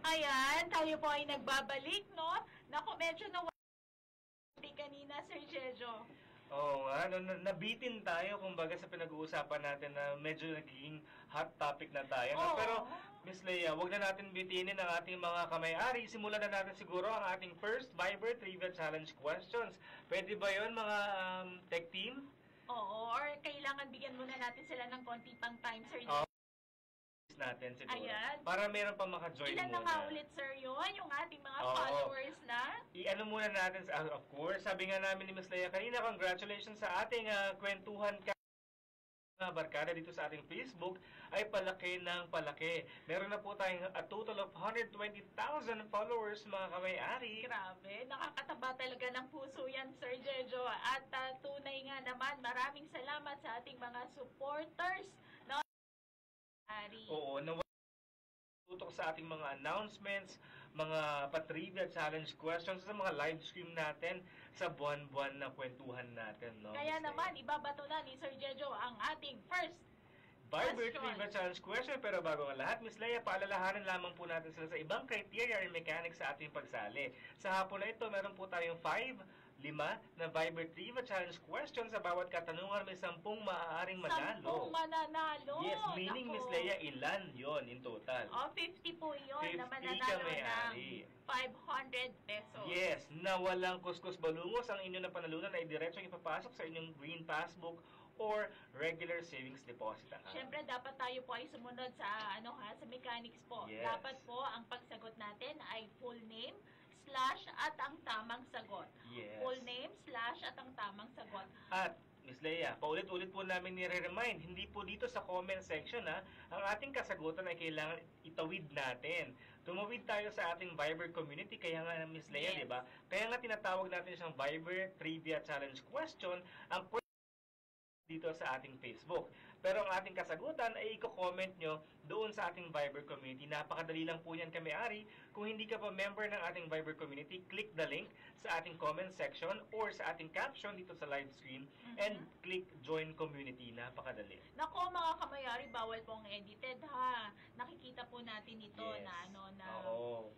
Ayan, tayo po ay nagbabalik, no? Naku, medyo nawala kanina, Sir Jejo. Oo nga, nabitin tayo kumbaga sa pinag-uusapan natin na medyo naging hot topic na tayo. No? Oo. Pero, Miss Leia, wag na natin bitinin ang ating mga kamay-ari. Simulan na natin siguro ang ating first Viber Trivia Challenge questions. Pwede ba yon mga tech team? Oo, or kailangan bigyan muna natin sila ng konti pang time, Sir Oo. Jejo. Natin siguro. Ayan. Para meron pa maka-join Ilan na muna. nga ulit, Sir, yun? Yung ating mga Oo. followers na? I-ano muna natin, of course, sabi nga namin ni Miss Leia kanina, congratulations sa ating kwentuhan ka barkada dito sa ating Facebook ay palaki ng palaki. Meron na po tayong a total of 120,000 followers, mga kamay-ari. Grabe, nakakataba talaga ng puso yan, Sir Jejo. At tunay nga naman, maraming salamat sa ating mga supporters. No? Ari. Oo, tutok sa ating mga announcements, mga patrivia challenge questions sa mga live stream natin sa buwan-buwan na kwentuhan natin. No? Kaya naman, ibabato na ni Sir Jejo ang ating first Viber question. Trivia Challenge question. Pero bago ang lahat, Miss Leia, paalalahanan lamang po natin sila sa ibang criteria or mechanics sa ating pagsali. Sa hapon na ito, meron po tayong 5 na Viber Trivia Challenge question. Sa bawat katanungan, may 10 maaaring manalo. 10 mananalo. Yes, meaning, Naku. Miss Leia, ilan yon in total? 50 po yun 50 na ka mananalo ng may-ari. 500 pesos. Yes, na walang kuskus balungos. Ang inyong napanalunan ay diretsong ipapasok sa inyong green passbook or regular savings deposit account. Siyempre, dapat tayo po ay sumunod sa sa mechanics po. Yes. Dapat po ang pagsagot natin ay full name / at ang tamang sagot. Yes. Full name / at ang tamang sagot. At Miss Leia, paulit-ulit po namin nire-remind, hindi po dito sa comment section ang ating kasagutan ay kailangan itawid natin. Tumawid tayo sa ating Viber community, kaya nga Miss Leia, Yes. di ba? Kaya nga tinatawag natin siyang Viber Trivia Challenge question, ang dito sa ating Facebook. Pero ang ating kasagutan ay i-comment nyo doon sa ating Viber community. Napakadali lang po yan kami-ari. Kung hindi ka pa member ng ating Viber community, click the link sa ating comment section or sa ating caption dito sa live stream and click join community. Napakadali. Nako, mga kamayari, bawal pong edited ha. Nakikita po natin ito Yes. na Oo.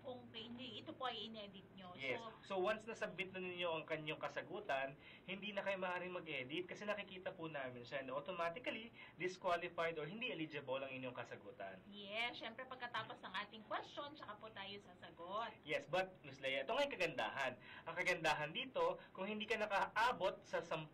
kung hindi ito po ay inedit nyo. Yes. So once na-submit na ninyo ang kanyang kasagutan, hindi na kayo maaaring mag-edit kasi nakikita po namin siya na automatically disqualified or hindi eligible ang inyong kasagutan. Yes, syempre pagkatapos ng ating question, saka po tayo sasagot. Yes, but Miss Leia, ito nga yung kagandahan. Ang kagandahan dito, kung hindi ka nakaabot sa 10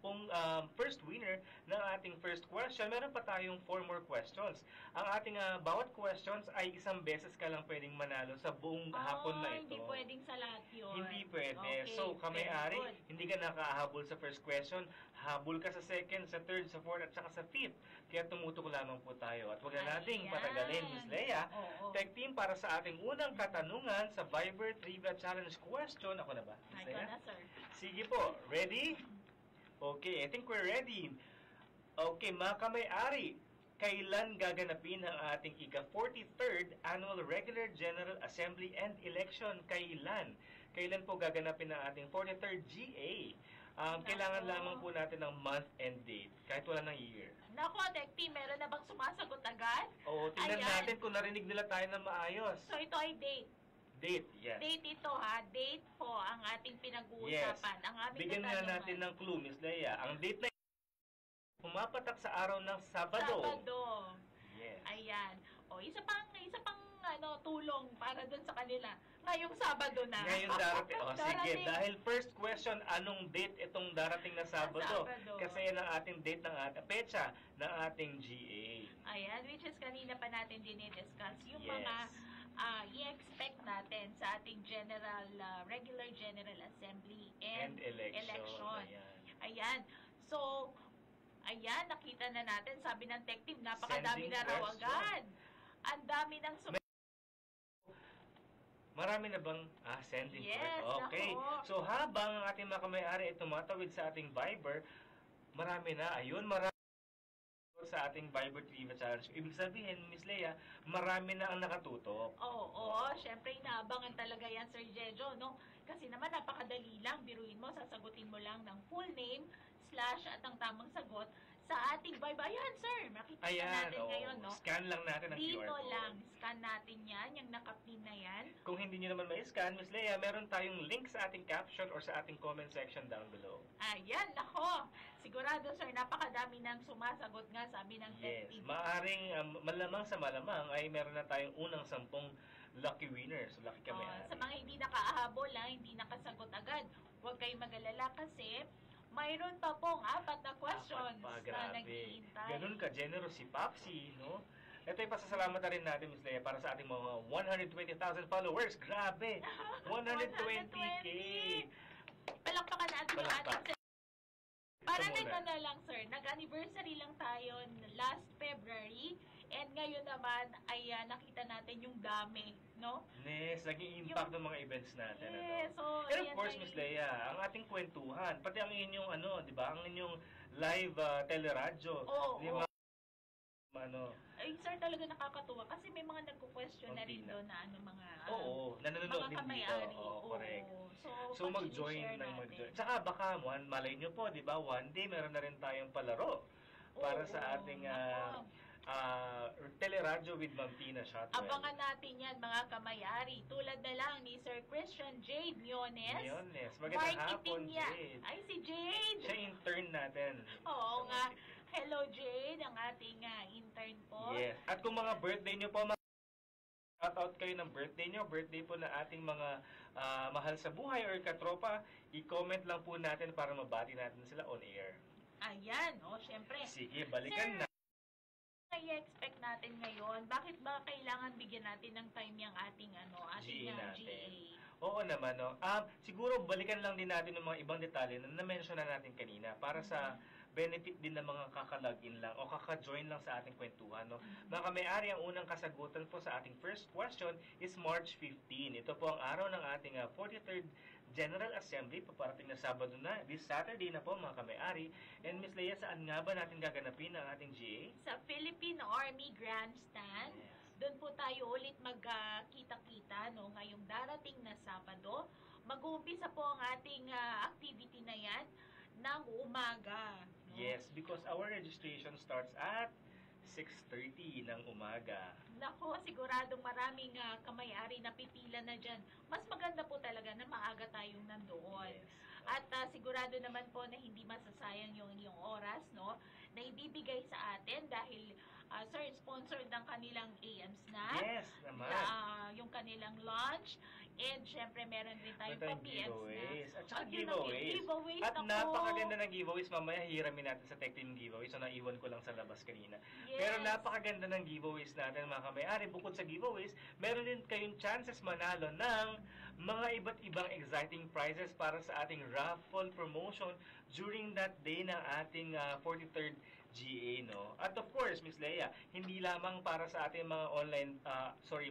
first winner ng ating first question, meron pa tayong 4 more questions. Ang ating bawat questions ay isang beses ka lang pwedeng manalo sa buong hapon na ito. Hindi pwedeng sa lahat yun. Hindi pwede. Okay, So, kamay-ari, very good. hindi ka nakahabol sa first question, habol ka sa second, sa third, sa fourth, at saka sa fifth. Kaya tumutok lamang po tayo. At huwag na nating Ayan. patagalin, Miss Leia. Oo. Tech team, para sa ating unang katanungan sa Viber Trivia Challenge question. Ako na ba, Miss Ikaw Leia? na, sir. Sige po. Ready? Okay, I think we're ready. Okay, mga kamay-ari, kailan gaganapin ang ating ika-43rd Annual Regular General Assembly and Election? Kailan? Kailan po gaganapin ang ating 43rd GA? Kailangan lamang po natin ng month and date, kahit wala ng year. Nako, Tech Team, meron na bang sumasagot agad? Oo, tingnan Ayan. natin kung narinig nila tayo ng maayos. So, ito ay date. Date, yes. Date ito ha. Date po ang ating pinag-uusapan. Ang aming Bigyan nga katanungan. natin ng clue, Miss Leia. Ang date na pumapatak sa araw ng Sabado. Sabado. Yes. Ayan. O, isa pang tulong para dun sa kanila. Ngayong Sabado na. Ngayon darating. O, sige. Darating. Dahil first question, anong date itong darating na Sabado? Sabado. Kasi yan ang ating date ng ating petsa ng ating GA. Ayan, which is kanina pa natin dinidiscuss. Yung Yes. mga i-expect natin sa ating regular General Assembly and election. Ayan. So, ayan, nakita na natin. Sabi ng tech team, napakadami Sending na raw question. agad. Ang dami ng Marami na bang sending Yes, question? Okay. nako. So habang ang ating mga kamay-ari ay tumatawid sa ating Viber, marami na. Ayun, marami sa ating Viber Trivia Challenge. Ibig sabihin, Miss Leia, marami na ang nakatutok. Oo, syempre inaabangan talaga yan, Sir Jejo, no? Kasi naman napakadali lang, biruin mo, sasagutin mo lang ng full name / at ang tamang sagot sa ating Viber. Ayan, sir, makikita Ayan, natin ngayon, no? Scan lang natin ang QR Dito code. lang, scan natin yan, yung nakapin na yan. Kung hindi nyo naman ma-scan, Miss Leia, meron tayong link sa ating caption or sa ating comment section down below. Ayan, nako. Sigurado, sir, napakadami nang sumasagot nga, sabi ng Yes, FTV. maaring malamang sa malamang ay meron na tayong unang 10 lucky winners. Lucky kami. Sa mga hindi nakaahabol, hindi nakasagot agad, huwag kayong mag-alala kasi mayroon pa pong 4 na questions Pa, na grabe. naghihintay. Ganun ka generous si Papsi, no? Ito ay pasasalamat na rin natin, Miss Leia, para sa ating mga 120,000 followers. Grabe! 120K! Palakpakan natin yung Palakpak. ating para Ito muna. na lang, sir, nag-anniversary lang tayo last February and ngayon naman ay nakita natin yung dami, no? Yes, naging impact ng mga events natin. Yes, Ano? so And of ayan course, ay- Miss Leia, ang ating kwentuhan, pati ang inyong di ba, ang inyong live teleradyo. Oo, Di oo. ba, Ay, sir, talaga nakakatuwa kasi may mga nagko-question na rin Konti na. doon na mga nanonood mga din dito. kamay-ari. Oo, correct. So So mag-join share ng natin. mag-join. Tsaka baka malay nyo po, di ba, one day meron na rin tayong palaro para Oo, sa ating nako. teleradyo with Ma'am Tina Shotwell. Abangan natin yan, mga kamay-ari. Tulad na lang ni Sir Christian J. Miones. Miones. Magandang hapon, Marketing niya. Jade. Ay, si Jade. Siya intern natin. Oo nga. Hello, Jade, ang ating intern po. Yes. At kung mga birthday nyo po, shout-out kayo ng birthday po na ating mga mahal sa buhay or katropa, i-comment lang po natin para mabati natin sila on air. Ayan, syempre. Sige, balikan Sir, na. i-expect natin ngayon? Bakit ba kailangan bigyan natin ng time yung ating ating GA natin. GA? Oo naman, no. Siguro balikan lang din natin ng mga ibang detalye na na-mention na natin kanina para sa benefit din ng mga kaka-login lang o kaka-join lang sa ating kwentuhan, no. Mga kamay-ari, ang unang kasagutan po sa ating first question is March 15. Ito po ang araw ng ating 43rd General Assembly, paparating na Sabado na, this Saturday na po mga kamay-ari. And Miss Leia, saan nga ba natin gaganapin ang ating GA? Sa Philippine Army Grandstand. Doon po tayo ulit magkita-kita ngayong darating na Sabado. Mag-uumpisa po ang ating activity na yan ng umaga. No? Yes, because our registration starts at 6:30 ng umaga. Nako, siguradong maraming kamay-ari na pipila na dyan. Mas maganda po talaga na maaga tayong nandoon. Yes. At sigurado naman po na hindi masasayang yung inyong oras, no? Na ibibigay sa atin dahil sir, sponsored ng kanilang AM snack. Yes, naman. Yung kanilang lunch. And syempre, meron din tayong Meron tayong pa-PM giveaways. snacks. At saka yun ang giveaways. At naku. napakaganda ng giveaways. Mamaya hiramin natin sa Tech Team giveaways. So, naiwan ko lang sa labas kanina. Yes. Pero napakaganda ng giveaways natin, mga kamay-ari. Bukod sa giveaways, meron din kayong chances manalo ng mga iba't ibang exciting prizes para sa ating raffle promotion during that day ng ating 43rd GA, no? At of course, Miss Leia, hindi lamang para sa ating mga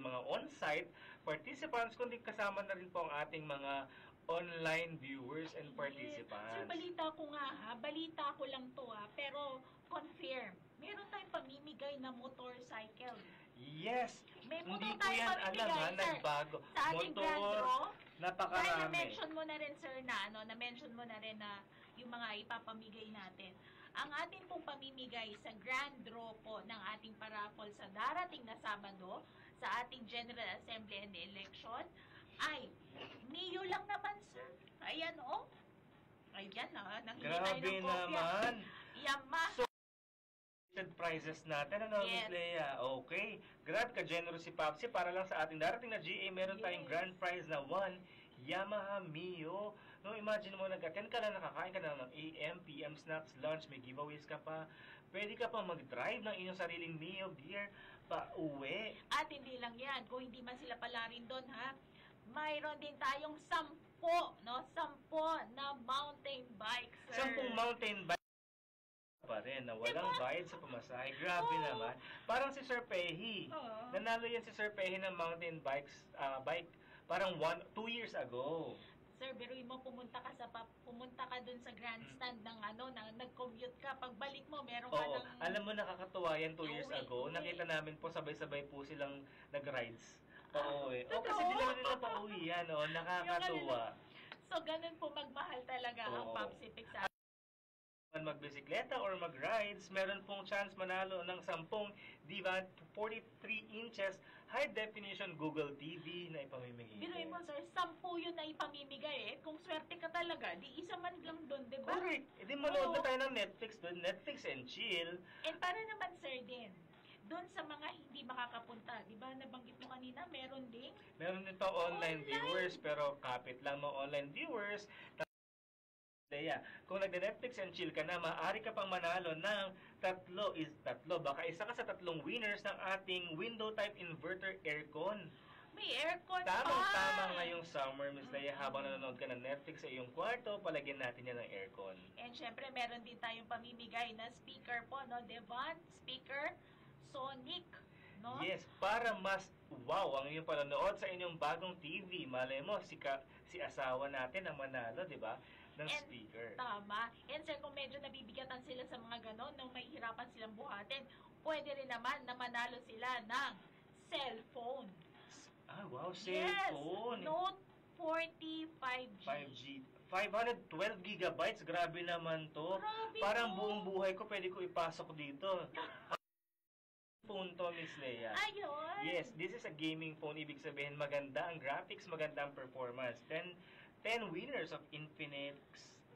mga on-site participants, kundi kasama na rin po ang ating mga online viewers and participants. Sir, balita ko nga balita ko lang to pero confirm. Meron tayong pamimigay na motorcycle. Yes! May Hindi motor ko tayong yan alam, pamimigay, sir. nagbago. Sa ating grand draw. Dahil Napakarami. na-mention mo na rin, sir, na-mention mo na rin na yung mga ipapamigay natin. Ang ating pong pamimigay sa grand draw po ng ating paraffol sa darating na Sabado sa ating General Assembly and Election ay Mio lang naman, sir. Ayan, Ayan, nangingi tayo Grabe ng kopya. naman. Yamaha. Prizes natin, ano, Miss Yes. Leia? Okay. Grabe ka generous si Papsi. Para lang sa ating darating na GA, meron tayong Yes. grand prize na 1 Yamaha Mio. No, imagine mo, nag-attend ka lang, nakakain ka na ng AM, PM snacks, lunch, may giveaways ka pa. Pwede ka pa mag-drive ng inyong sariling Mio gear pa uwi. At hindi lang yan, kung hindi man sila pala rin doon, mayroon din tayong 10 na mountain bikes, sir. 10 mountain bike pa rin na walang Diba? bayad sa pamasahe. Grabe Oo. naman. Parang si Sir Pehi. Oo. Nanalo yan si Sir Pehi ng mountain bike parang 2 years ago. Sir, biruin mo, pumunta ka dun sa grandstand ng nag-commute ka. Pagbalik mo, meron ka Oo. ng... Alam mo, nakakatuwa yan 2 years Uwi, ago. uwi. Nakita namin po, sabay-sabay po silang nag-rides. Pauwi. Totoo? Kasi di naman nila pauwi yan. Nakakatuwa. So, ganun po magmahal talaga ang Oo. Popsipix sa magbisikleta or mag-rides, meron pong chance manalo ng 10 Diva 43 inches high-definition Google TV na ipamimigay. Biruin mo, sir, 10 yun na ipamimigay eh. Kung swerte ka talaga, di isa man lang doon, di ba? Correct. E di manood na Oo. tayo ng Netflix doon. Netflix and chill. And para naman, sir, din, doon sa mga hindi makakapunta, di ba, nabanggit mo kanina, meron ding Meron nito online Online. viewers, pero kapit lang mga online viewers. Leia, kung nagde-Netflix and chill ka na, maaari ka pang manalo ng tatlo, baka isa ka sa 3 winners ng ating window type inverter aircon. may aircon Tamang-tama pa. ngayong summer, Miss Leia, habang nanonood ka ng Netflix sa iyong kwarto, palagyan natin yan ng aircon. And syempre, meron din tayong pamimigay na speaker po, no? Devon speaker, Sonic, no? Yes, para mas wow ang iyong panonood sa inyong bagong TV. Malay mo, si asawa natin ang manalo, di ba? Ng And speaker. Tama. And sir, kung medyo nabibigatan sila sa mga ganon, nung may hirapan silang buhatin, pwede rin naman na manalo sila ng cellphone. Ah, wow, Yes! cellphone. Note 40 5G. 5G. 512 gigabytes, grabe naman to. Grabe Parang to. buong buhay ko pwede ko ipasok dito. Phone to, Miss Leia. Ayun. Yes, this is a gaming phone. Ibig sabihin, maganda ang graphics, maganda ang performance. 10 winners of Infinix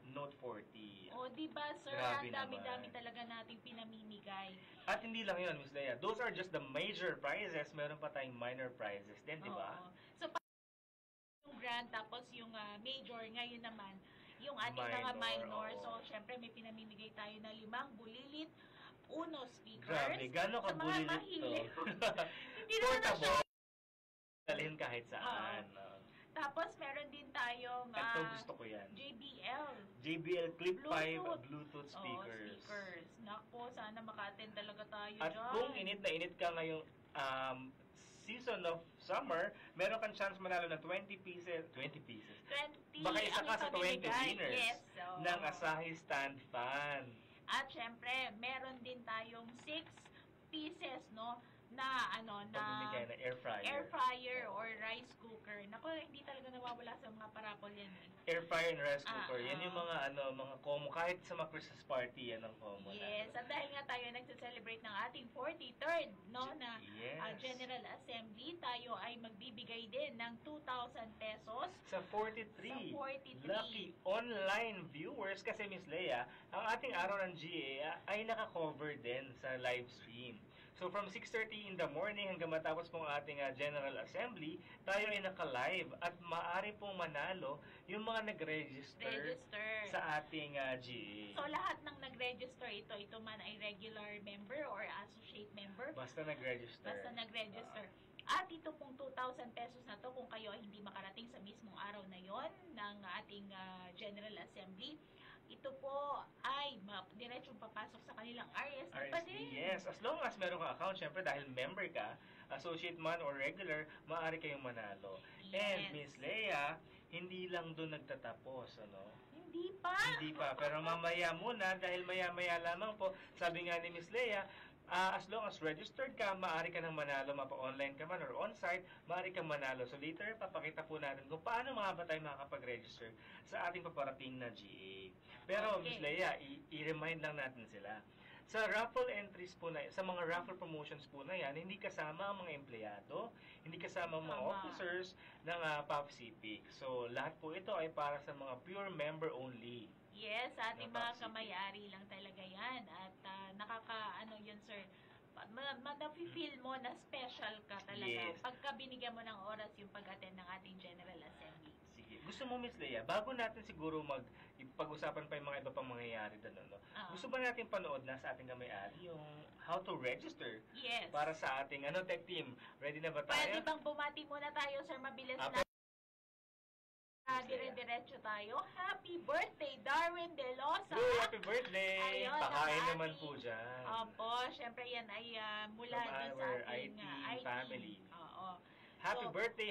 Note 40. O, di ba, sir? Grabe Ang dami-dami naman. talaga nating pinamimigay. At hindi lang yun, Miss Leia. Those are just the major prizes. Meron pa tayong minor prizes din, di ba? Oo. So, yung grand, tapos yung major, ngayon naman, yung ating mga Minor, minor. oo. So, syempre, may pinamimigay tayo na 5 bulilit, uno speakers. Grabe, gano'ng Sa mga kabulilit to. mahilig. Hindi naman na siya. Portable. Dalhin kahit saan. Tapos, meron din tayong Ito gusto ko yan. JBL. JBL Clip 5 Bluetooth. Bluetooth Oo, speakers. speakers. Nako, sana maka-attend talaga tayo At dyan. kung init na init ka ngayong season of summer, meron kang chance manalo ng 20 pieces. 20 Baka isa ang ka sa 20 ipamimigay. winners Yes. So, ng Asahi stand fan. At syempre, meron din tayong 6 pieces, no, na Pamimigay na air fryer. air fryer or rice cooker. Nako, hindi talaga nawawala sa mga parapol yan eh. Air fryer and rice cooker. Ah, Yan yung mga combo. Kahit sa mga Christmas party, yan ang combo Yes, natin. at dahil nga tayo nagse-celebrate ng ating 43rd, no, na Yes. General Assembly, tayo ay magbibigay din ng 2,000 pesos. Sa 43. Sa 43. Lucky online viewers kasi Miss Leia, ang ating araw ng GA ay naka-cover din sa live stream. So from 6:30 in the morning hanggang matapos pong ating General Assembly, tayo ay naka-live at maaari pong manalo yung mga nag-register Register. sa ating GA. So, lahat ng nag-register, ito man ay regular member or associate member, Basta nag-register. basta nag-register. At ito pong 2,000 pesos na to, kung kayo ay hindi makarating sa mismong araw na yon ng ating General Assembly, ito po ay diretsong papasok sa kanilang RSP pa RSP, din. yes. As long as meron kang account, syempre dahil member ka, associate man or regular, maaari kayong manalo. And Yes. Miss Leia, hindi lang doon nagtatapos, ano? Hindi pa. Hindi pa. Pero mamaya muna, dahil maya-maya lamang po, sabi nga ni Miss Leia, as long as registered ka, maaari ka nang manalo, mapa-online ka man or on-site, maaari kang manalo. So later, papakita po natin kung paano mga ba tayo makakapag-register sa ating paparating na GA. Pero Okay. Miss Leia, i-remind lang natin sila. Sa raffle entries po na, sa mga raffle promotions po na yan, hindi kasama ang mga empleyado, hindi kasama ang mga Tama. officers ng PAFCPIC. So lahat po ito ay para sa mga pure member only. Yes, sa ating Ng mga PAFCPIC. kamay-ari lang talaga yan. At yun sir, nafe-feel mo na special ka talaga Yes. pagka binigyan mo ng oras yung pag-attend ng ating General Assembly. Sige. Gusto mo, Miss Leia, bago natin siguro pag-usapan pa yung mga iba pang mangyayari doon, no? Ah. Gusto ba natin panood na sa ating kamay-ari yung how to register Yes. para sa ating tech team? Ready na ba tayo? Pwede bang bumati muna tayo, sir? Mabilis na. Dire-diretso tayo. Happy birthday, Darwin De Losa. Hello, happy birthday! Ayun, Pakain ang naman ating- po dyan. Opo, syempre yan ay mula From doon sa our ating IT family. Oo. Happy So, birthday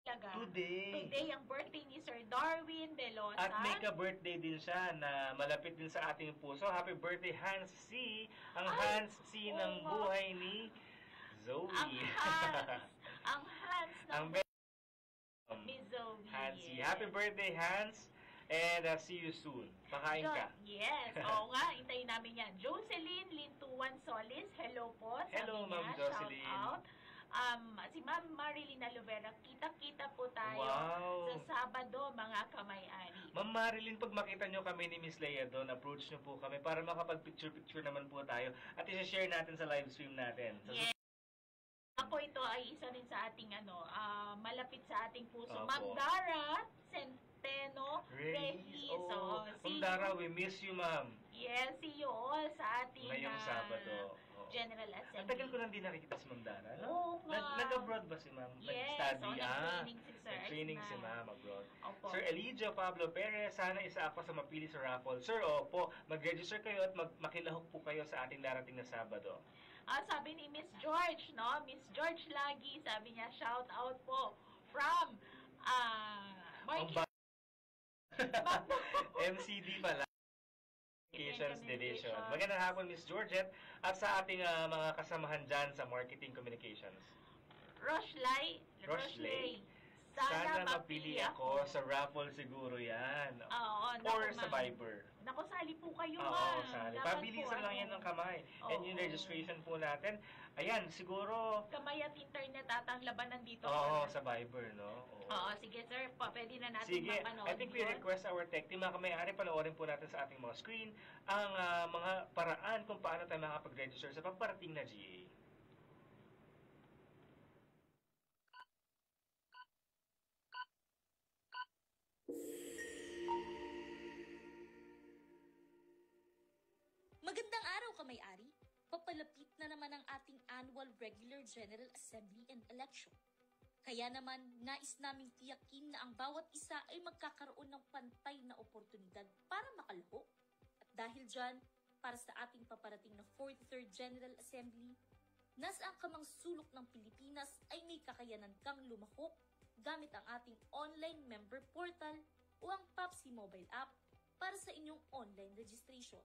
Talaga. today! Today ang birthday ni Sir Darwin De Losa. At may ka-birthday din siya na malapit din sa ating puso. Happy birthday, Hans C. Ang Ay, Hans C oo ng nga. buhay ni Zoe. Ang Hans. Ang Hans ng Ang Miss Zoe. Hansi. Yes. Happy birthday, Hans. And see you soon. Pakain ka. Yes, oo nga, hintayin namin yan. Jocelyn Lintuan Solis, hello po. Sabi Hello, niya, Ma'am Jocelyn. shout out. Si Ma'am Marilyn Alovera, kita-kita po tayo Wow. sa Sabado, mga kamay-ari. Ma'am Marilyn, pag makita nyo kami ni Miss Leia doon, approach nyo po kami para makapag-picture-picture naman po tayo at i-share natin sa live stream natin. Yes. Ako ito ay isa rin sa ating malapit sa ating puso. Opo. Ma'am Dara Centeno Reyes. Oh, see Ma'am you. Dara, we miss you, ma'am. Yes, see you all sa ating Ngayong Sabado. General Ang Assembly. tagal ko nang di nakikita si Ma'am Dara, no? Oo nga. Nag-abroad ba si Ma'am? Yes, Nag-study? nag-training si Sir. Nag-training si Ma'am abroad. Opo. Sir Elijah Pablo Perez, sana isa ako sa mapili sa raffle. Sir, opo, mag-register kayo at makilahok po kayo sa ating darating na Sabado. Sabi ni Miss George, no? Miss George lagi, sabi niya, shout out po from Market. MCD pala. Communications Division. Magandang hapon, Miss Georgette, at sa ating mga kasamahan dyan sa Marketing Communications. Roshley. Sana mapili ako. Sa raffle siguro yan. Oo, Or naku, sa ma'am. Viber. Naku, sali po kayo, Oo, ma'am. sali. Dapat Pabilisan po, lang yan ng kamay. And yung Oo. registration po natin, ayan, siguro, Kamay at internet at ang labanan dito. oo, sa Viber, no? Oo, sige sir, pwede na natin Sige, mapanood I think we yun. request our tech team, mga kamay-ari, panoorin po natin sa ating mga screen ang mga paraan kung paano tayo makapag-register sa paparating na GA. Magandang araw, kamay-ari. Papalapit na naman ang ating annual regular General Assembly and Election. Kaya naman, nais naming tiyakin na ang bawat isa ay magkakaroon ng pantay na oportunidad para makalahok. At dahil dyan, para sa ating paparating na 43rd General Assembly, nasaan ka mang sulok ng Pilipinas ay may kakayanan kang lumahok gamit ang ating online member portal o ang PAPSI mobile app para sa inyong online registration.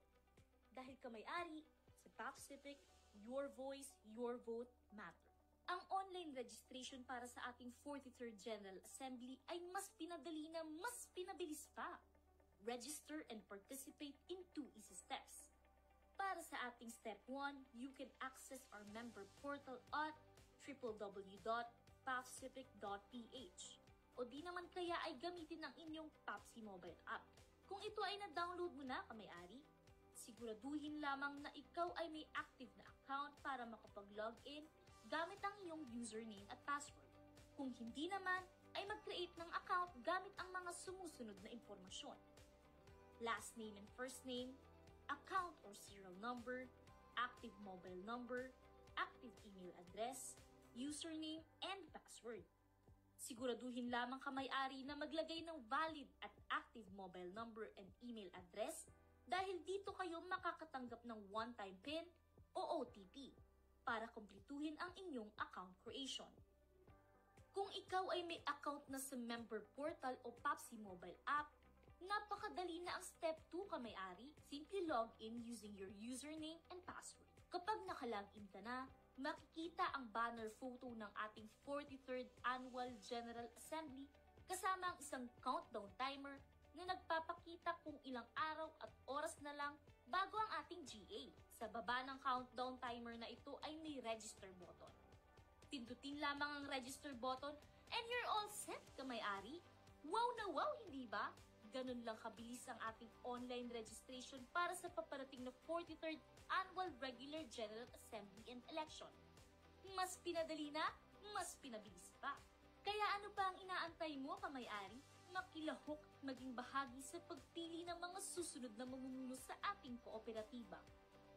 Dahil kamay-ari, sa PAPCIPIC, your voice, your vote matter. Ang online registration para sa ating 43rd General Assembly ay mas pinadali na mas pinabilis pa. Register and participate in 2 easy steps. Para sa ating Step 1, you can access our member portal at www.papcipic.ph o di naman kaya ay gamitin ang inyong PAPSI mobile app. Kung ito ay na-download mo na, kamay-ari, siguraduhin lamang na ikaw ay may active na account para makapag-login gamit ang iyong username at password. Kung hindi naman, ay mag-create ng account gamit ang mga sumusunod na impormasyon. Last name and first name, account or serial number, active mobile number, active email address, username, and password. Siguraduhin lamang kamay-ari na maglagay ng valid at active mobile number and email address dahil dito kayo makakatanggap ng one-time PIN o OTP para kumpletuhin ang inyong account creation. Kung ikaw ay may account na sa member portal o PAPSI mobile app, napakadali na ang step 2 kamay-ari, simply log in using your username and password. Kapag nakalogin ka na, makikita ang banner photo ng ating 43rd Annual General Assembly kasama ang isang countdown timer na nagpapakita kung ilang araw at oras na lang bago ang ating GA. Sa baba ng countdown timer na ito ay may register button. Pindutin lamang ang register button and you're all set, kamay-ari. Wow na wow, hindi ba? Ganun lang kabilis ang ating online registration para sa paparating na 43rd Annual Regular General Assembly and Election. Mas pinadali na, mas pinabilis pa. Kaya ano pa ang inaantay mo, kamay-ari? Makilahok maging bahagi sa pagpili ng mga susunod na mamumuno sa ating kooperatiba.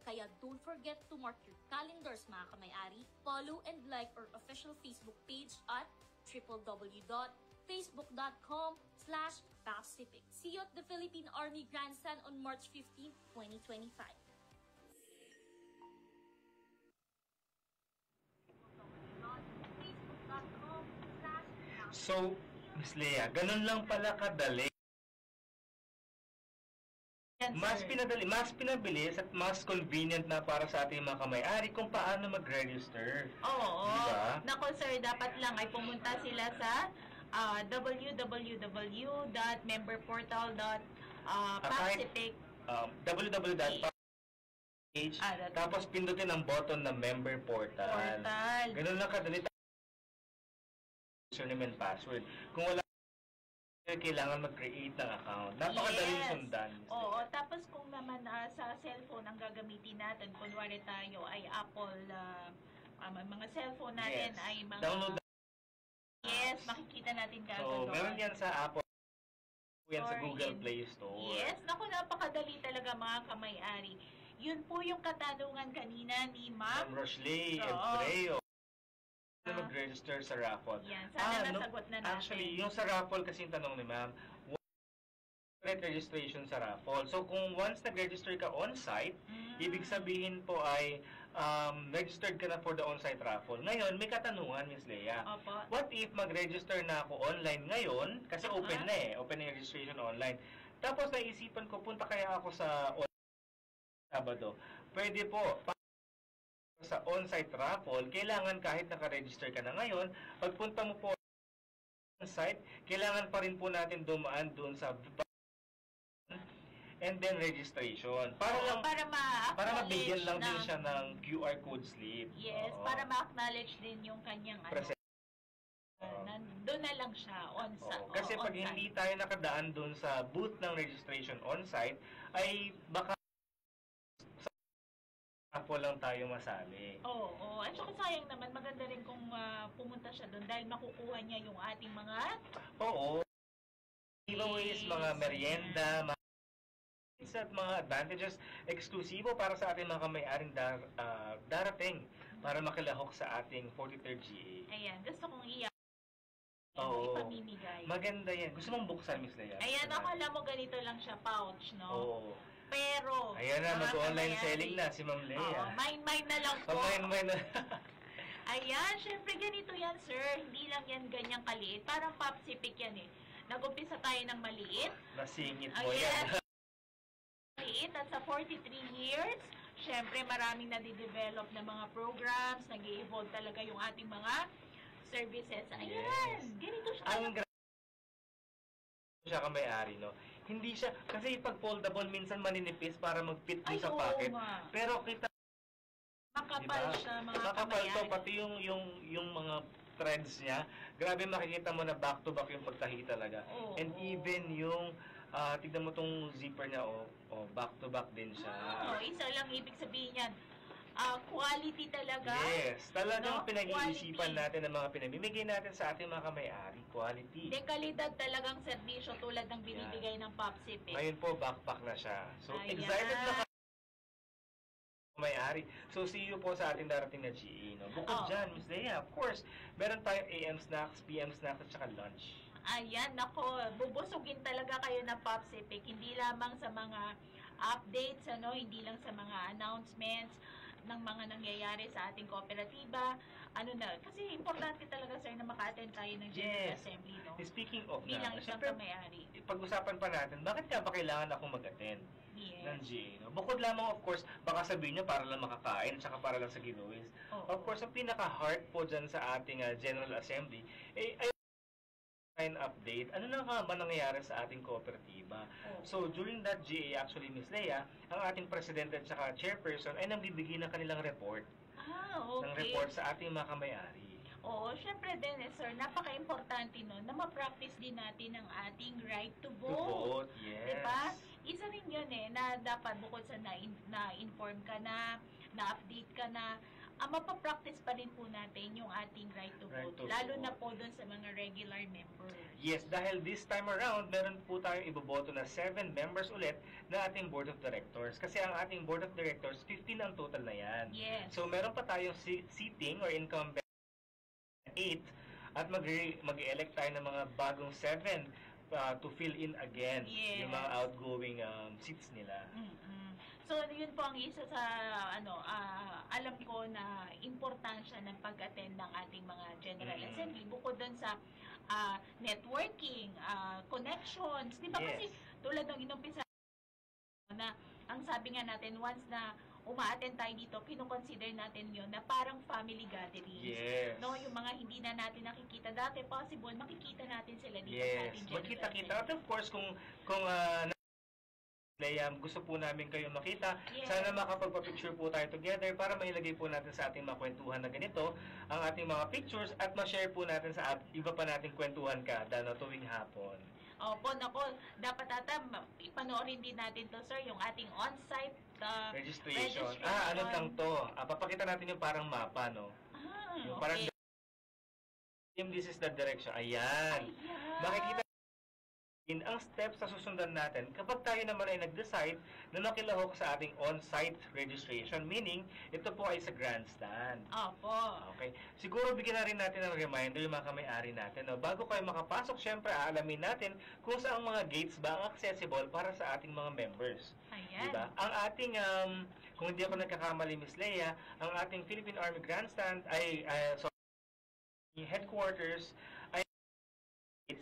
Kaya don't forget to mark your calendars, mga kamay-ari. Follow and like our official Facebook page at www.facebook.com/PAPCIPIC. See you at the Philippine Army Grandstand on March 15, 2025. So, Miss Leia, ganun lang pala kadali. Yan, Mas sir. pinadali, mas pinabilis at mas convenient na para sa ating mga kamay-ari kung paano mag-register. Oo. Diba? Nako sir, dapat lang ay pumunta sila sa www.memberportal.pacific. www.page, tapos pindutin ang button na member portal. Ganun lang kadali. Username and password. Kung wala, kailangan mag-create ng account. Napakadaling sundan. Oo, tapos kung naman sa cellphone ang gagamitin natin, kunwari tayo ay Apple, mga cellphone natin ay mga... Download. Yes, makikita natin kagad So, doon. meron yan sa Apple. Yan sa Or Google Play Store. Yes, naku, napakadali talaga mga kamay-ari. Yun po yung katanungan kanina ni Ma'am Rochelle Oo. Ebreo. Mag-register sa raffle. Yan, sana nasagot na natin. Actually, yung sa raffle kasi yung tanong ni ma'am, registration sa raffle. So, kung once nag-register ka on-site, ibig sabihin po ay registered ka na for the on-site raffle. Ngayon, may katanungan, Miss Leia. Opo. What if mag-register na ako online ngayon? Kasi open na open na yung registration online. Tapos naisipan ko, punta kaya ako sa Sabado. Pwede po, sa on-site raffle, kailangan kahit naka-register ka na ngayon, pagpunta mo po on-site, kailangan pa rin po natin dumaan doon sa and then registration. Para mabigyan lang din siya ng QR code slip. Yes, para ma-acknowledge din yung kanyang doon na lang siya on-site. Kasi pag hindi tayo nakadaan doon sa booth ng registration on-site, ay baka raffle lang tayo masali. Oo. At saka sayang naman, maganda rin kung pumunta siya doon dahil makukuha niya yung ating mga... Oo. Giveaways, mga merienda, at mga advantages eksklusibo para sa ating mga kamay-aring darating para makilahok sa ating 43rd GA. Ayan, gusto kong ipamimigay. Maganda yan. Gusto mong buksan, Miss Leia? Ayan, akala mo ganito lang siya, pouch, no? Oo. Pero, ayan na, mag-online selling na si Ma'am Leia. Oo, mine na lang po. Mine na. Ayan, syempre ganito yan, sir. Hindi lang yan ganyang kaliit. Parang Pacific yan eh. Nag-umpisa tayo ng maliit. Nasingit mo yan. Maliit at sa 43 years, syempre maraming nade-develop na mga programs, nag-i-evolve talaga yung ating mga services. Ayan, ganito siya. Ang siya kamay-ari, no? Hindi siya, kasi pag foldable, minsan maninipis para mag-fit mo sa pocket. Pero kita, makapal siya, mga makapal to, pati yung mga threads niya. Grabe makikita mo na back-to-back yung pagtahi talaga. And even yung, tignan mo tong zipper niya, back-to-back din siya. Isa lang ibig sabihin yan. Quality talaga. Yes, talagang pinag-iisipan natin ng mga pinamimigay natin sa ating mga kamay-ari. Quality. De kalidad talagang serbisyo tulad ng binibigay ng Pacific. Ngayon po, backpack na siya. So, excited na kamay-ari. So, see you po sa ating darating na GA. No? Bukod dyan, Miss Leia, of course, meron tayong AM snacks, PM snacks, at saka lunch. Ayan, nako, bubusugin talaga kayo ng Pacific. Hindi lamang sa mga updates, hindi lang sa mga announcements ng mga nangyayari sa ating kooperatiba. Kasi importante talaga, sir, na maka-attend tayo ng General Assembly, no? Speaking of bilang isang kamay-ari. Pag-usapan pa natin, bakit nga ba kailangan akong mag-attend ng GA? No? Bukod lamang, of course, baka sabihin nyo para lang makakain, tsaka para lang sa giveaways. Of course, ang pinaka-heart po dyan sa ating General Assembly, update, ano na nga ba nangyayari sa ating kooperatiba? So, during that GA, actually, Miss Leia, ang ating presidente at saka chairperson ay nagbibigay ng kanilang report. Ng report sa ating mga kamay-ari. Oo, syempre din, sir, napaka-importante nun na ma-practice din natin ang ating right to vote. Yes. Diba? Isa rin yun na dapat bukod sa na-inform ka na-update ka na, mapapractice pa rin po natin yung ating right to vote. Lalo na po dun sa mga regular members. Yes, dahil this time around, meron po tayong iboboto na 7 members ulit na ating Board of Directors. Kasi ang ating Board of Directors, 15 ang total na yan. Yes. So, meron pa tayong seating or incumbent 8 at mag-elect tayo ng mga bagong 7 to fill in again yung mga outgoing seats nila. So, yun po ang isa sa, alam ko na importansya ng pag-attend ng ating mga General Assembly. Bukod dun sa networking, connections. Di ba? Kasi tulad ng inumpisa na, ang sabi nga natin, once na uma-attend tayo dito, kino-consider natin yon na parang family gatherings. Yes. No, yung mga hindi na natin nakikita dati, possible makikita natin sila dito sa Yes. ating Magkita-kita. At of course, kung Leia, gusto po namin kayong makita. Yes. Sana makapagpa-picture po tayo together para mailagay po natin sa ating mga kwentuhan na ganito ang ating mga pictures at ma-share po natin sa iba pa nating kwentuhan kada no, tuwing hapon. Opo, nako, dapat ata ipanoorin din natin to, sir, yung ating on-site Registration. registration. Ano lang to? Papakita natin yung parang mapa, no? Yung parang this is the direction. Ayan. Ayan. Makikita ang steps na susundan natin kapag tayo naman ay nag-decide na makilahok sa ating on-site registration. Meaning, ito po ay sa grandstand. Opo. Okay. Siguro bigyan na rin natin ng reminder yung mga kamay-ari natin. No? Bago kayo makapasok, syempre aalamin natin kung saan mga gates ba ang accessible para sa ating mga members. Ayan. Diba? Ang ating, kung hindi ako nagkakamali, Miss Leia, ang ating Philippine Army Grandstand ay, headquarters ay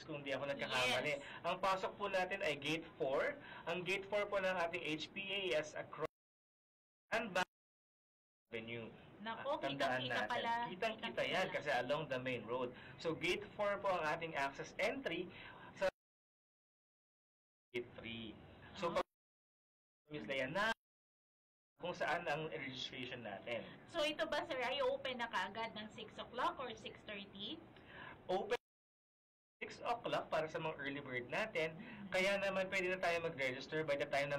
kung hindi ako nagkakamali. Yes. Ang pasok po natin ay Gate 4. Ang Gate 4 po ng ating HPA is across and back avenue. Nako, Tandaan kitang-kita natin. pala. Kitang-kita yan kasi along the main road. So, Gate 4 po ang ating access entry sa Gate 3. So, pag Miss Leia, na kung saan ang registration natin. So, ito ba, sir, ay open na kaagad ng 6 o'clock or 6:30? Open 6 o'clock para sa mga early bird natin. Kaya naman pwede na tayo mag-register by the time na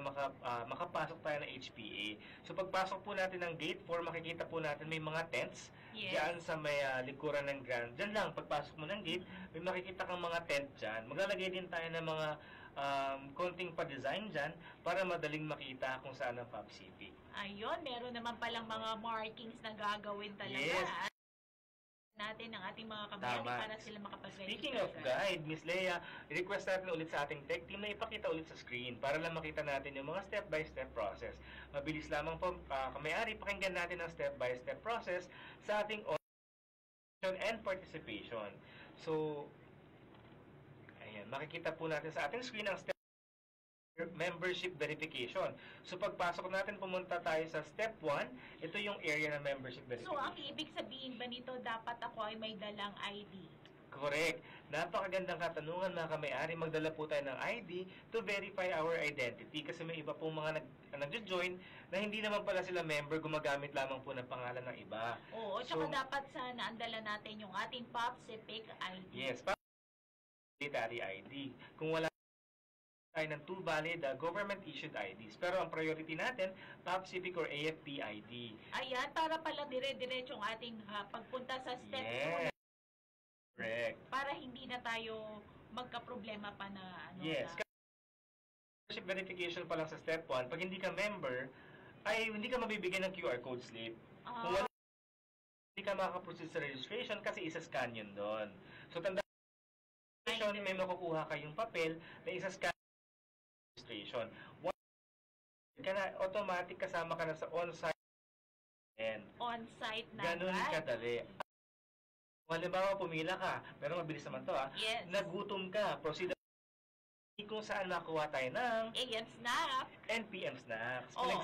makapasok tayo ng HPA. So pagpasok po natin ng gate 4, makikita po natin may mga tents Yes. diyan sa may likuran ng grand. Diyan lang, pagpasok mo ng gate, may makikita kang mga tent diyan. Maglalagay din tayo ng mga konting pa-design diyan para madaling makita kung saan ang PopCP. Ayun, meron naman palang mga markings na gagawin talaga. Yes. Natin ang ating mga kabayan Tama. para sila makapag-register. Speaking of guide, Miss Leia, request natin ulit sa ating tech team na ipakita ulit sa screen para lang makita natin yung mga step-by-step process. Mabilis lamang po, kamay-ari, pakinggan natin ang step-by-step process sa ating audition and participation. So, ayan, makikita po natin sa ating screen ang step membership verification. So, pagpasok natin, pumunta tayo sa step 1. Ito yung area ng membership So, ang verification. ibig sabihin ba nito, dapat ako ay may dalang ID? Correct. Napakagandang katanungan mga kamay-ari. Magdala po tayo ng ID to verify our identity kasi may iba pong mga nag-join na hindi naman pala sila member, gumagamit lamang po ng pangalan ng iba. Oo, tsaka So, dapat sana andala natin yung ating PopCivic ID. Yes, military ID. Kung wala tayo ng two valid government-issued IDs. Pero ang priority natin, PopCivic or AFP ID. Ayan, para pala dire-diretso yung ating pagpunta sa step 2 Yes. Correct. para hindi na tayo magka-problema pa na ano Yes. na. Membership verification pa lang sa step 1, pag hindi ka member, ay hindi ka mabibigyan ng QR code slip. Kung wala, hindi ka makakaproceed sa registration kasi isa-scan yun doon. So, tanda may makukuha kayong papel na isa-scan registration. Automatic kasama ka na sa on-site. On-site na. Ganun kadali. Kung halimbawa pumila ka, pero mabilis naman to Yes. nagutom ka, proceed kung saan makuha tayo ng AM snap. NPM snacks. Oo.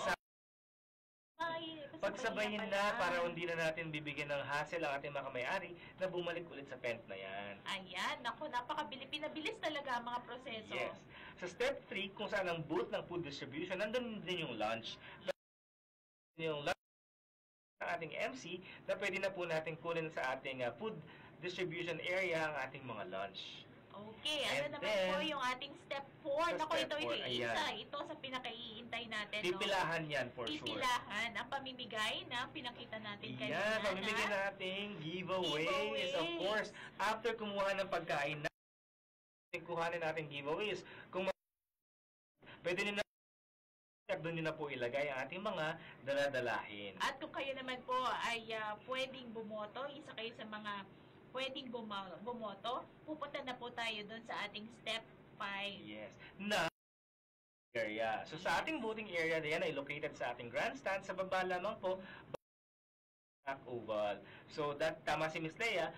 Ay, pagsabayin na para hindi na natin bibigyan ng hassle ang ating mga kamay-ari na bumalik ulit sa tent na yan. Ayan, naku, pinabilis talaga ang mga proseso. Yes. Sa step 3, kung saan ang booth ng food distribution, nandun din yung lunch. Yung lunch ng ating MC na pwede na po natin kunin sa ating food distribution area ang ating mga lunch. Okay, ano And naman then, po yung ating step 4? sa Naku, step ito yung 4, isa. ayan. Ito sa pinakaiintay natin. Pipilahan yan for sure. Pipilahan. Ang pamimigay na pinakita natin kanina. Yan, pamimigay nating giveaways. Of course, after kumuha ng pagkain kuhanin natin giveaways. Kung pwede nyo na doon nyo na po ilagay ang ating mga daladalahin. At kung kayo naman po ay pwedeng bumoto, isa kayo sa mga pwedeng bumoto, pupunta na po tayo doon sa ating step 5. Yes. Na area. So sa ating voting area na yan ay located sa ating grandstand. Sa baba lamang po, oval. So tama si Miss Leia,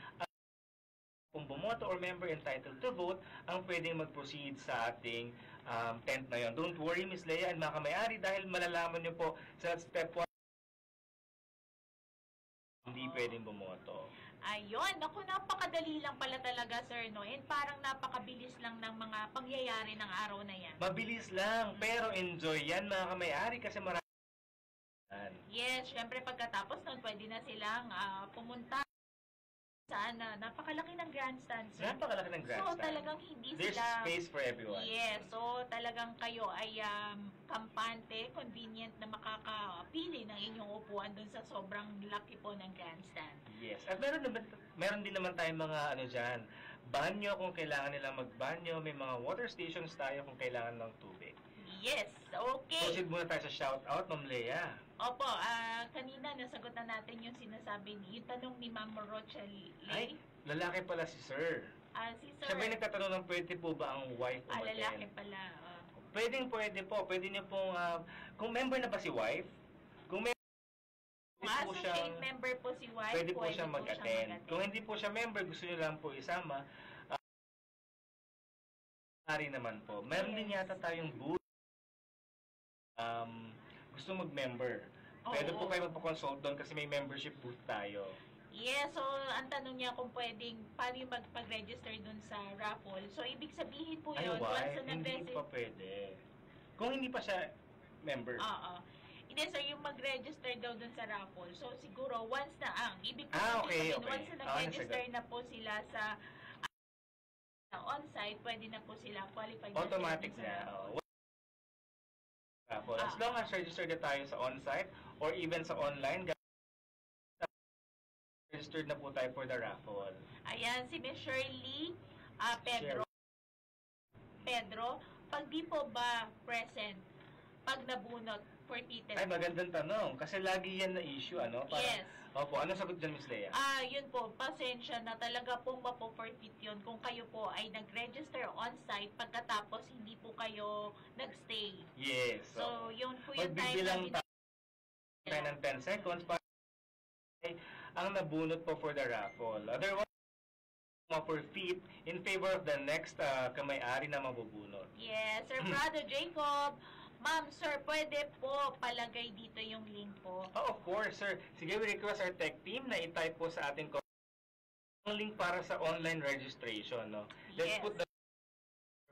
kung bumoto or member entitled to vote, ang pwedeng mag-proceed sa ating tent na yon. Don't worry, Miss Leia and mga kamay-ari, dahil malalaman nyo po sa step 1 hindi pwedeng bumoto. Ayun, naku, napakadali lang pala talaga, sir, no? And parang napakabilis lang ng mga pangyayari ng araw na yan. Mabilis lang, pero enjoy yan mga kamay-ari kasi marami. Yes, syempre pagkatapos nun, pwede na silang pumunta saan na napakalaki ng grandstand, sir. Napakalaki ng grandstand. So, talagang hindi There's sila... space for everyone. Yes, so talagang kayo ay kampante, convenient na makakapili ng inyong upuan dun sa sobrang laki po ng grandstand. Yes. At meron din naman tayong mga dyan, banyo kung kailangan nilang magbanyo, may mga water stations tayo kung kailangan ng tubig. Yes, okay. Proceed muna tayo sa shoutout, Ma'am Lea. Opo, kanina nasagot na natin yung sinasabi yung tanong ni Ma'am Rochelle. Ay, lalaki pala si Sir. Si Sir. Siya ba yung nagtatanong ng pwede po ba ang wife umaten? Lalaki pala. Pwede po. Pwede niyo pong, kung member na ba si wife, kung associate member po si wife, pwede po siya mag-attend. Kung hindi po siya member, gusto niyo lang po isama, ari naman po. Meron din yata tayong booth. Gusto mag-member. Pwede po kayo magpa-consult doon kasi may membership booth tayo. Yes, so ang tanong niya kung pwedeng paano yung mag-register dun sa raffle. So ibig sabihin po yun, once na hindi pa pwede. Kung hindi pa siya member. Oo. Hindi sir, yung mag-register daw dun sa raffle. So siguro once na ibig okay. once na nag-register na po sila sa on-site, pwede na po sila qualified. Automatic na. As long as registered na tayo sa on-site or even sa online, registered na po tayo for the raffle. Ayan, si Miss Shirley Pedro, pag di po ba present, pag nabunot, forfeited? Ay, magandang tanong. Kasi lagi yan na issue, ano? Yes. Opo, ano sagot dyan, Miss Lea? Yun po, pasensya na talaga pong mapo-forfeit yun kung kayo po ay nag-register on-site pagkatapos hindi po kayo nag-stay. Yes. So, yun po yung time magbibilang tayo ng 10 seconds para ang nabunot po for the raffle. Otherwise, ma-forfeit in favor of the next kamay-ari na mabubunot. Yes, Sir Prado Jacob. Ma'am, sir, pwede po palagay dito yung link po. Of course, sir. Sige, we request our tech team na i-type po sa ating link para sa online registration. No? Let's put the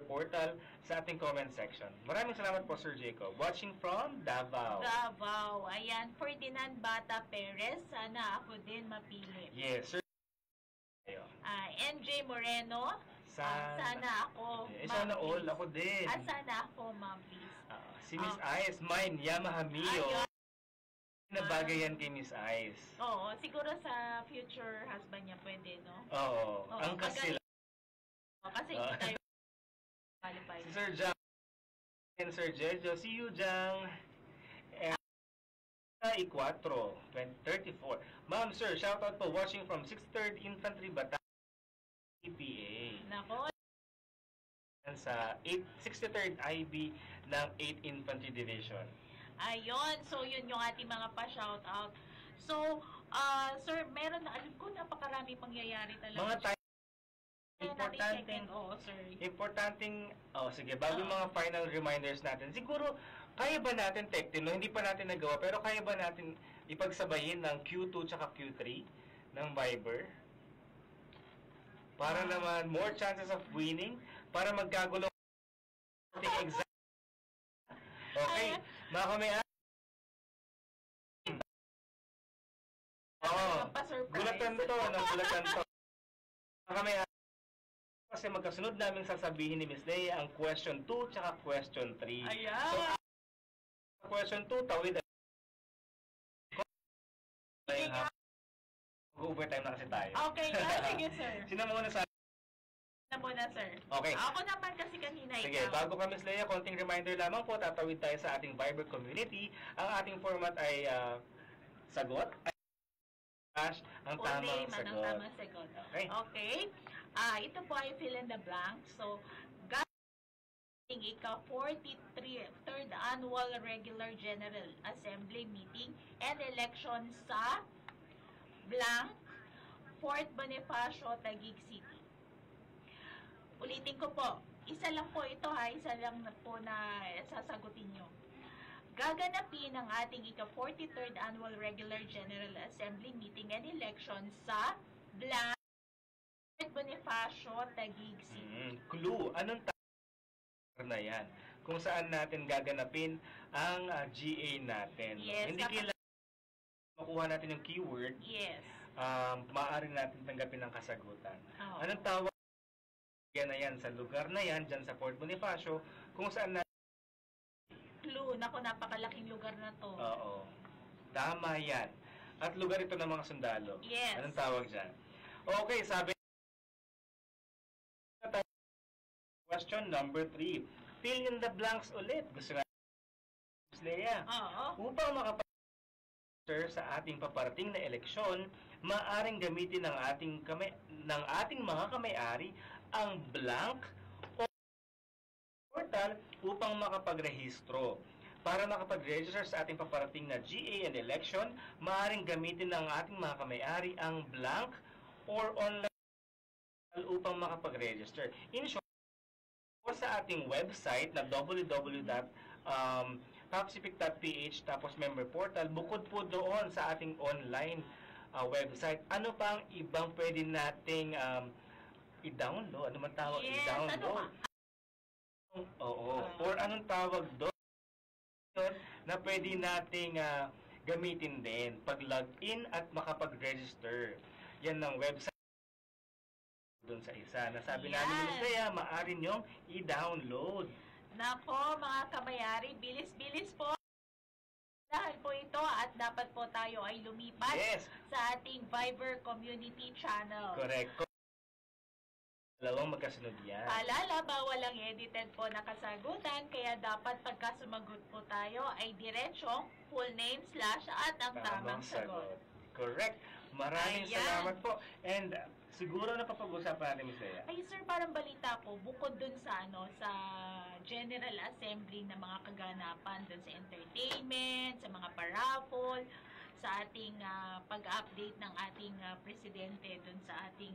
portal sa ating comment section. Maraming salamat po, Sir Jacob. Watching from Davao. Davao. Ayan, Ferdinand Bata Perez. Sana ako din mapili. Yes, sir. NJ Moreno. Sana ako. Sana all. Ako din. Sana ako, ma'am, please. Si Miss Ice, mine, Yamaha Mio. Nabagay yan kay Miss Ice. Oo, siguro sa future husband niya pwede, no? Oo, ang kasi kasi hindi tayo qualified. Si Sir Jang and Sir Jejo, see you, Jang. I-4, 2034. Ma'am, sir, shoutout po watching from 6th Infantry Battalion, EPA. Nako. Sa 63rd IB ng 8th Infantry Division. Ayun, so yun yung ating mga pa-shoutout. So, sir, meron na, alam ko, napakarami pangyayari talaga. Mga importanteng, sige, bago yung mga final reminders natin, siguro, kaya ba natin, Tech-Team, hindi pa natin nagawa, pero kaya ba natin ipagsabayin ng Q2 tsaka Q3 ng Viber? Para naman, more chances of winning, para magkagulo exam. Okay, mga kamay-ari. Bulatan to. Mga kamay-ari. Kasi magkasunod namin sasabihin ni Miss Lea ang question 2 tsaka question 3. Ayan. So, question 2, tawid. Mag-overtime na kasi tayo. Okay, sige, sir. Sino muna sa muna, sir. Okay. Ako naman kasi kanina Sige, bago ka, Miss Lea, konting reminder lamang po, tatawid tayo sa ating Viber community. Ang ating format ay sagot, ang tamang sagot. Okay. Ito po ay fill in the blank. So, ika-43rd Annual Regular General Assembly Meeting and Election sa blank, Fort Bonifacio, Taguig City. Ulitin ko po, isa lang po ito isa lang na po na sasagutin nyo. gaganapin ang ating ika-43rd Annual Regular General Assembly Meeting and Election sa Blanc Bonifacio, Taguig City. Clue, anong na yan? Kung saan natin gaganapin ang GA natin. Yes, Hindi kailangan makuha natin yung keyword. Yes. Maaari natin tanggapin ang kasagutan. Oo. Anong tawag yan na yan sa lugar na yan, dyan sa Fort Bonifacio, kung saan natin... Clue, naku, napakalaking lugar na to. Oo. Tama yan. At lugar ito ng mga sundalo. Yes. Anong tawag dyan? Okay, sabi question number 3. Fill in the blanks ulit. Gusto nga Leia. Oo. Upang makapag sa ating paparating na eleksyon, maaaring gamitin ng ating mga kamay-ari ang blank o portal upang makapagrehistro. Para makapag-register sa ating paparating na GA and election, maaaring gamitin ng ating mga kamay-ari ang blank or online upang makapag-register. In short, sa ating website na www.papsipic.ph tapos member portal, bukod po doon sa ating online website, ano pang ibang pwede nating i-download? Ano man tawag? Yes, I-download? Oo. Or anong tawag doon na pwede nating gamitin din pag login at makapag-register? Yan ng website doon sa isa. Nasabi namin nyo kaya maaari nyong i-download. Nako, mga kamayari, bilis-bilis po. Dahil po ito at dapat po tayo ay lumipat sa ating Viber Community Channel. Correct. Dalawang magkasunod yan. Paalala, bawal ang edited po na kasagutan, kaya dapat pagka sumagot po tayo ay diretsong full name / at ang tamang sagot. Correct. Maraming salamat po. And siguro napapag-usapan natin, Ms. Leia. Ay sir, parang balita ko, bukod dun sa sa General Assembly na mga kaganapan dun sa entertainment, sa mga paraffol, sa ating pag-update ng ating presidente dun sa ating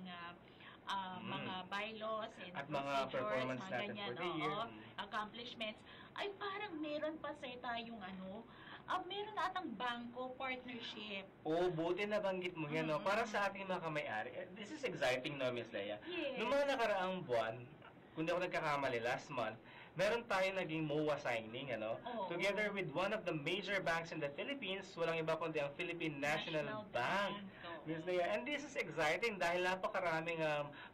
mga bylaws and at mga performance mga natin ganyan, for the year. Accomplishments, ay parang meron pa sir tayong meron na atang bangko partnership. Buti nabanggit mo yan, no? Para sa ating mga kamay-ari. This is exciting, no, Ms. Leia? Yes. Noong mga nakaraang buwan, kung di ako nagkakamali, last month, meron tayong naging MOA signing, together with one of the major banks in the Philippines, walang iba kundi ang Philippine National Bank. Ms. Leia. And this is exciting dahil napakaraming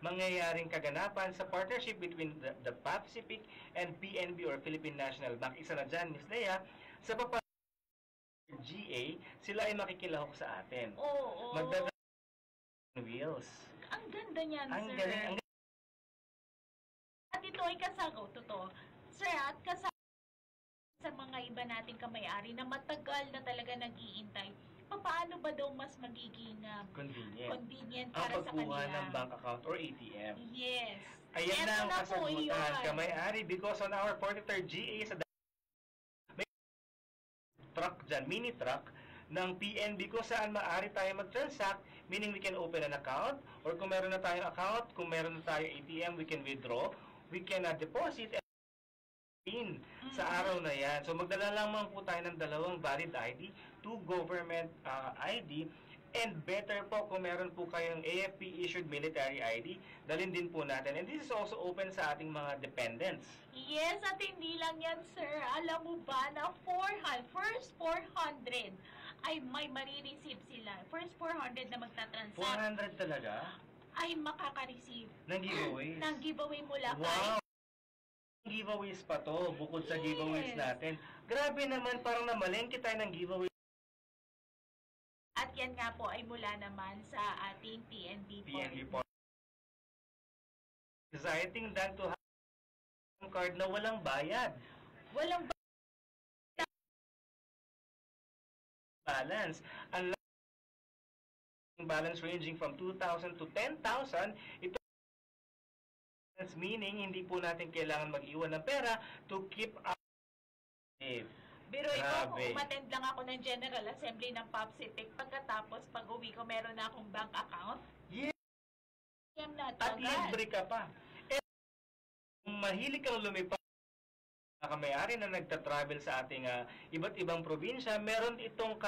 mangyayaring kaganapan sa partnership between the PAPSIPIC and PNB or Philippine National Bank. Isa na dyan, Ms. Leia, sa GA, sila ay makikilahok sa atin. Oo. Magdadala wheels. Ang ganda niyan, Ang sir. galing. At ito ay kasagot, totoo. Sir, at kasagot sa mga iba nating kamay-ari na matagal na talaga nag-iintay, paano ba daw mas magiging convenient para sa ang pagkuha kanila? ng bank account or ATM. Yes. Ayan na ang na po kasagutan, iyon. kamay-ari, because on our 43rd GA sa truck dyan, mini truck ng PNB kung saan maaari tayo mag-transact, meaning we can open an account, or kung meron na tayong account, kung meron na tayong ATM, we can withdraw, we can deposit and in sa araw na yan. So magdala lamang po tayo ng dalawang valid ID, 2 government ID, and better po kung meron po kayong AFP-issued military ID, dalhin din po natin. And this is also open sa ating mga dependents. Yes, at hindi lang yan, sir. Alam mo ba na first 400 ay may marireceive sila. First 400 na magta-transact 400 talaga? ay makaka-receive Ng giveaways? ng giveaway mula Wow! Giveaways pa to, bukod sa giveaways natin. Grabe naman, parang namalengke tayo ng giveaways. At yan nga po ay mula naman sa ating PNB po. Exciting than to have a card na walang bayad. Walang Balance. Unlike balance ranging from 2,000 to 10,000, ito meaning hindi po natin kailangan mag-iwan ng pera to keep up safe. Pero ito, kung umattend lang ako ng General Assembly ng PAPSIPIC, pagkatapos pag-uwi ko meron na akong bank account. Yes. Yan na, At libre ka pa. Kung mahilig kang lumipad may-ari na nagta-travel sa ating iba't ibang probinsya, meron itong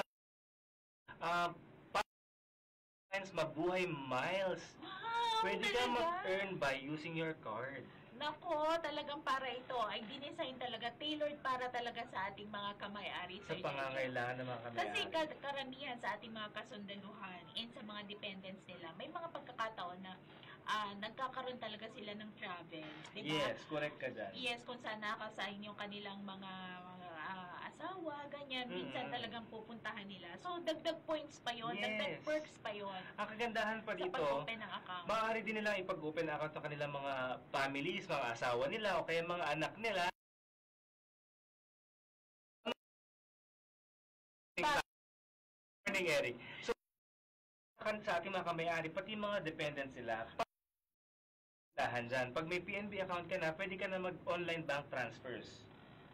mabuhay miles. Wow, Pwede ka talaga? mag-earn by using your card. Nako, talagang para ito ay dinesign talaga, tailored para talaga sa ating mga kamay-ari. Sa Sir pangangailangan ng mga Kasi kamay-ari. karamihan sa ating mga kasundaluhan and sa mga dependents nila, may mga pagkakataon na nagkakaroon talaga sila ng travel. Diba? Yes, correct ka dyan. Yes, kung saan nakasahin yung kanilang mga asawa, ganyan. Minsan talagang pupuntahan nila. So, dagdag points pa yon, dagdag Yes. perks pa yon Ang kagandahan pa sa dito, pag-open ng account. maaari din nilang ipag-open account ng kanilang mga families, mga asawa nila, o kaya mga anak nila. Morning, Eric. So, sa ating mga kamay-ari, pati mga dependents sila, dahan dyan. Pag may PNB account ka na, pwede ka na mag-online bank transfers.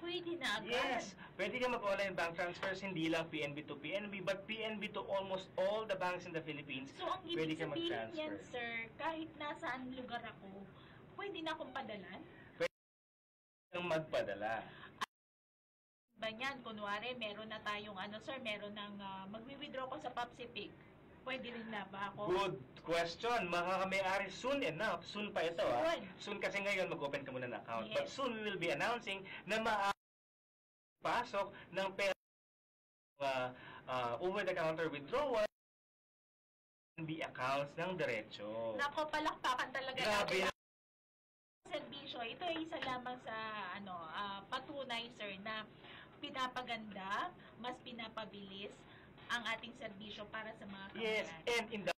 Pwede na agad. Yes, pwede ka mag-online bank transfers, hindi lang PNB to PNB, but PNB to almost all the banks in the Philippines. So, ang Pwede ibig ka sabihin mag-transfer. yan, sir, kahit nasaan lugar ako, pwede na akong padalan? Ang magpadala. Ba yan, kunwari, meron na tayong, sir, meron ng, magwi-withdraw ko sa Popsipic. Pwede rin na ba ako? Good question. Mga kamay-ari, soon enough. Soon pa ito. Soon kasi ngayon, mag-open ka muna ng account. Yes. But soon, we will be announcing na pasok ng pera over-the-counter withdrawal PNB accounts ng diretso. Nako, palakpakan talaga Grabe. natin. Serbisyo, ito ay isa lamang sa patunay, sir, na pinapaganda, mas pinapabilis ang ating serbisyo para sa mga Yes, kamay-ari. and in the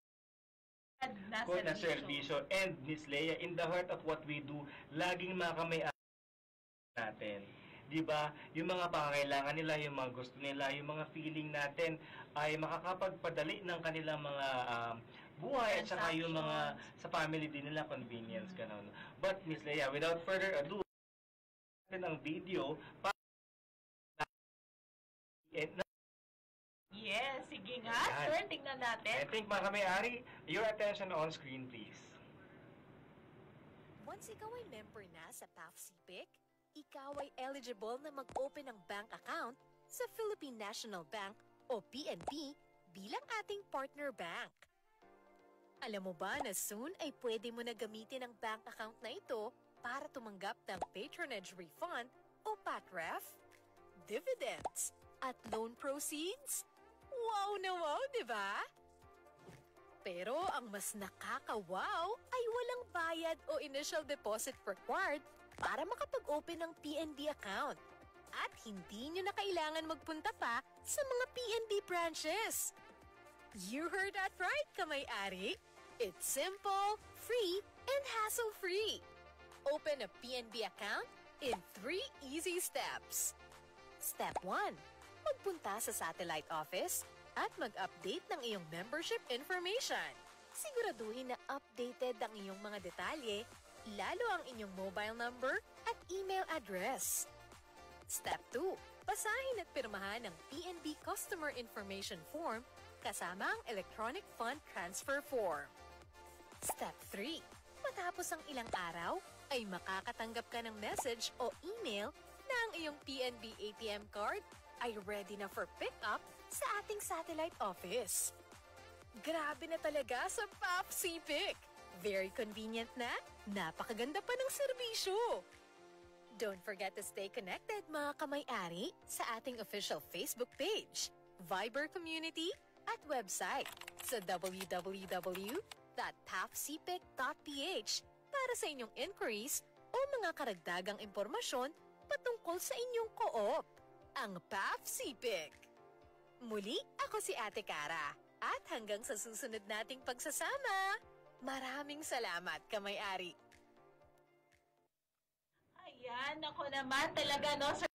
heart na serbisyo, and Miss Leia, in the heart of what we do, laging mga kamay-ari natin. Diba? Yung mga pangangailangan nila, yung mga gusto nila, yung mga feeling natin ay makakapagpadali ng kanilang mga buhay at saka yung mga sa family din nila, convenience, ganun. But Miss Leia, without further ado, natin ang video para Yes, sige nga, Ayan. sir, tingnan natin. I think mga kamay-ari, your attention on screen please. Once ikaw ay member na sa PAFCPIC, ikaw ay eligible na mag-open ng bank account sa Philippine National Bank o PNP bilang ating partner bank. Alam mo ba na soon ay pwede mo na gamitin ang bank account na ito para tumanggap ng patronage refund o PATREF, dividends, at loan proceeds? Wow na wow, di ba? Pero ang mas nakaka-wow ay walang bayad o initial deposit required para makapag-open ng PNB account. At hindi nyo na kailangan magpunta pa sa mga PNB branches. You heard that right, kamay-ari? It's simple, free, and hassle-free. Open a PNB account in 3 easy steps. Step 1. Magpunta sa satellite office at mag-update ng iyong membership information. Siguraduhin na updated ang iyong mga detalye, lalo ang inyong mobile number at email address. Step 2. Basahin at pirmahan ang PNB Customer Information Form kasama ang Electronic Fund Transfer Form. Step 3. Matapos ang ilang araw, ay makakatanggap ka ng message o email na ang iyong PNB ATM card ay ready na for pick-up sa ating satellite office. Grabe na talaga sa PAFCPIC! Very convenient na, napakaganda pa ng serbisyo! Don't forget to stay connected mga kamay-ari sa ating official Facebook page, Viber community at website sa www.pafcpic.ph para sa inyong inquiries o mga karagdagang impormasyon patungkol sa inyong co-op, ang PAFCPIC. Muli, ako si Ate Cara at hanggang sa susunod nating pagsasama. Maraming salamat, kamay-ari. Ayan, ako naman talaga, no, sir.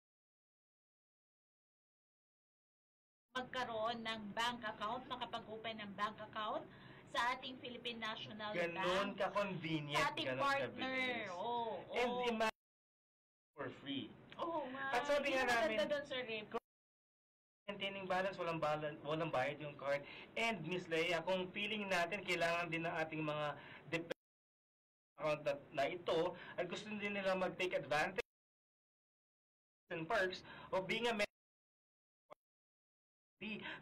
Magkaroon ng bank account, makapag-open ng bank account sa ating Philippine National Ganon Bank. ka-convenient, Sa ating ganon partner. ka-bilis. Oo. And imagine for free. Oo nga. At sabi nga Yun ang namin, maganda doon, sir, eh. Maintaining balance, walang bayad yung card. And Miss Leia, kung feeling natin kailangan din ng ating mga account na ito at gusto din nila mag-take advantage and perks of being a member.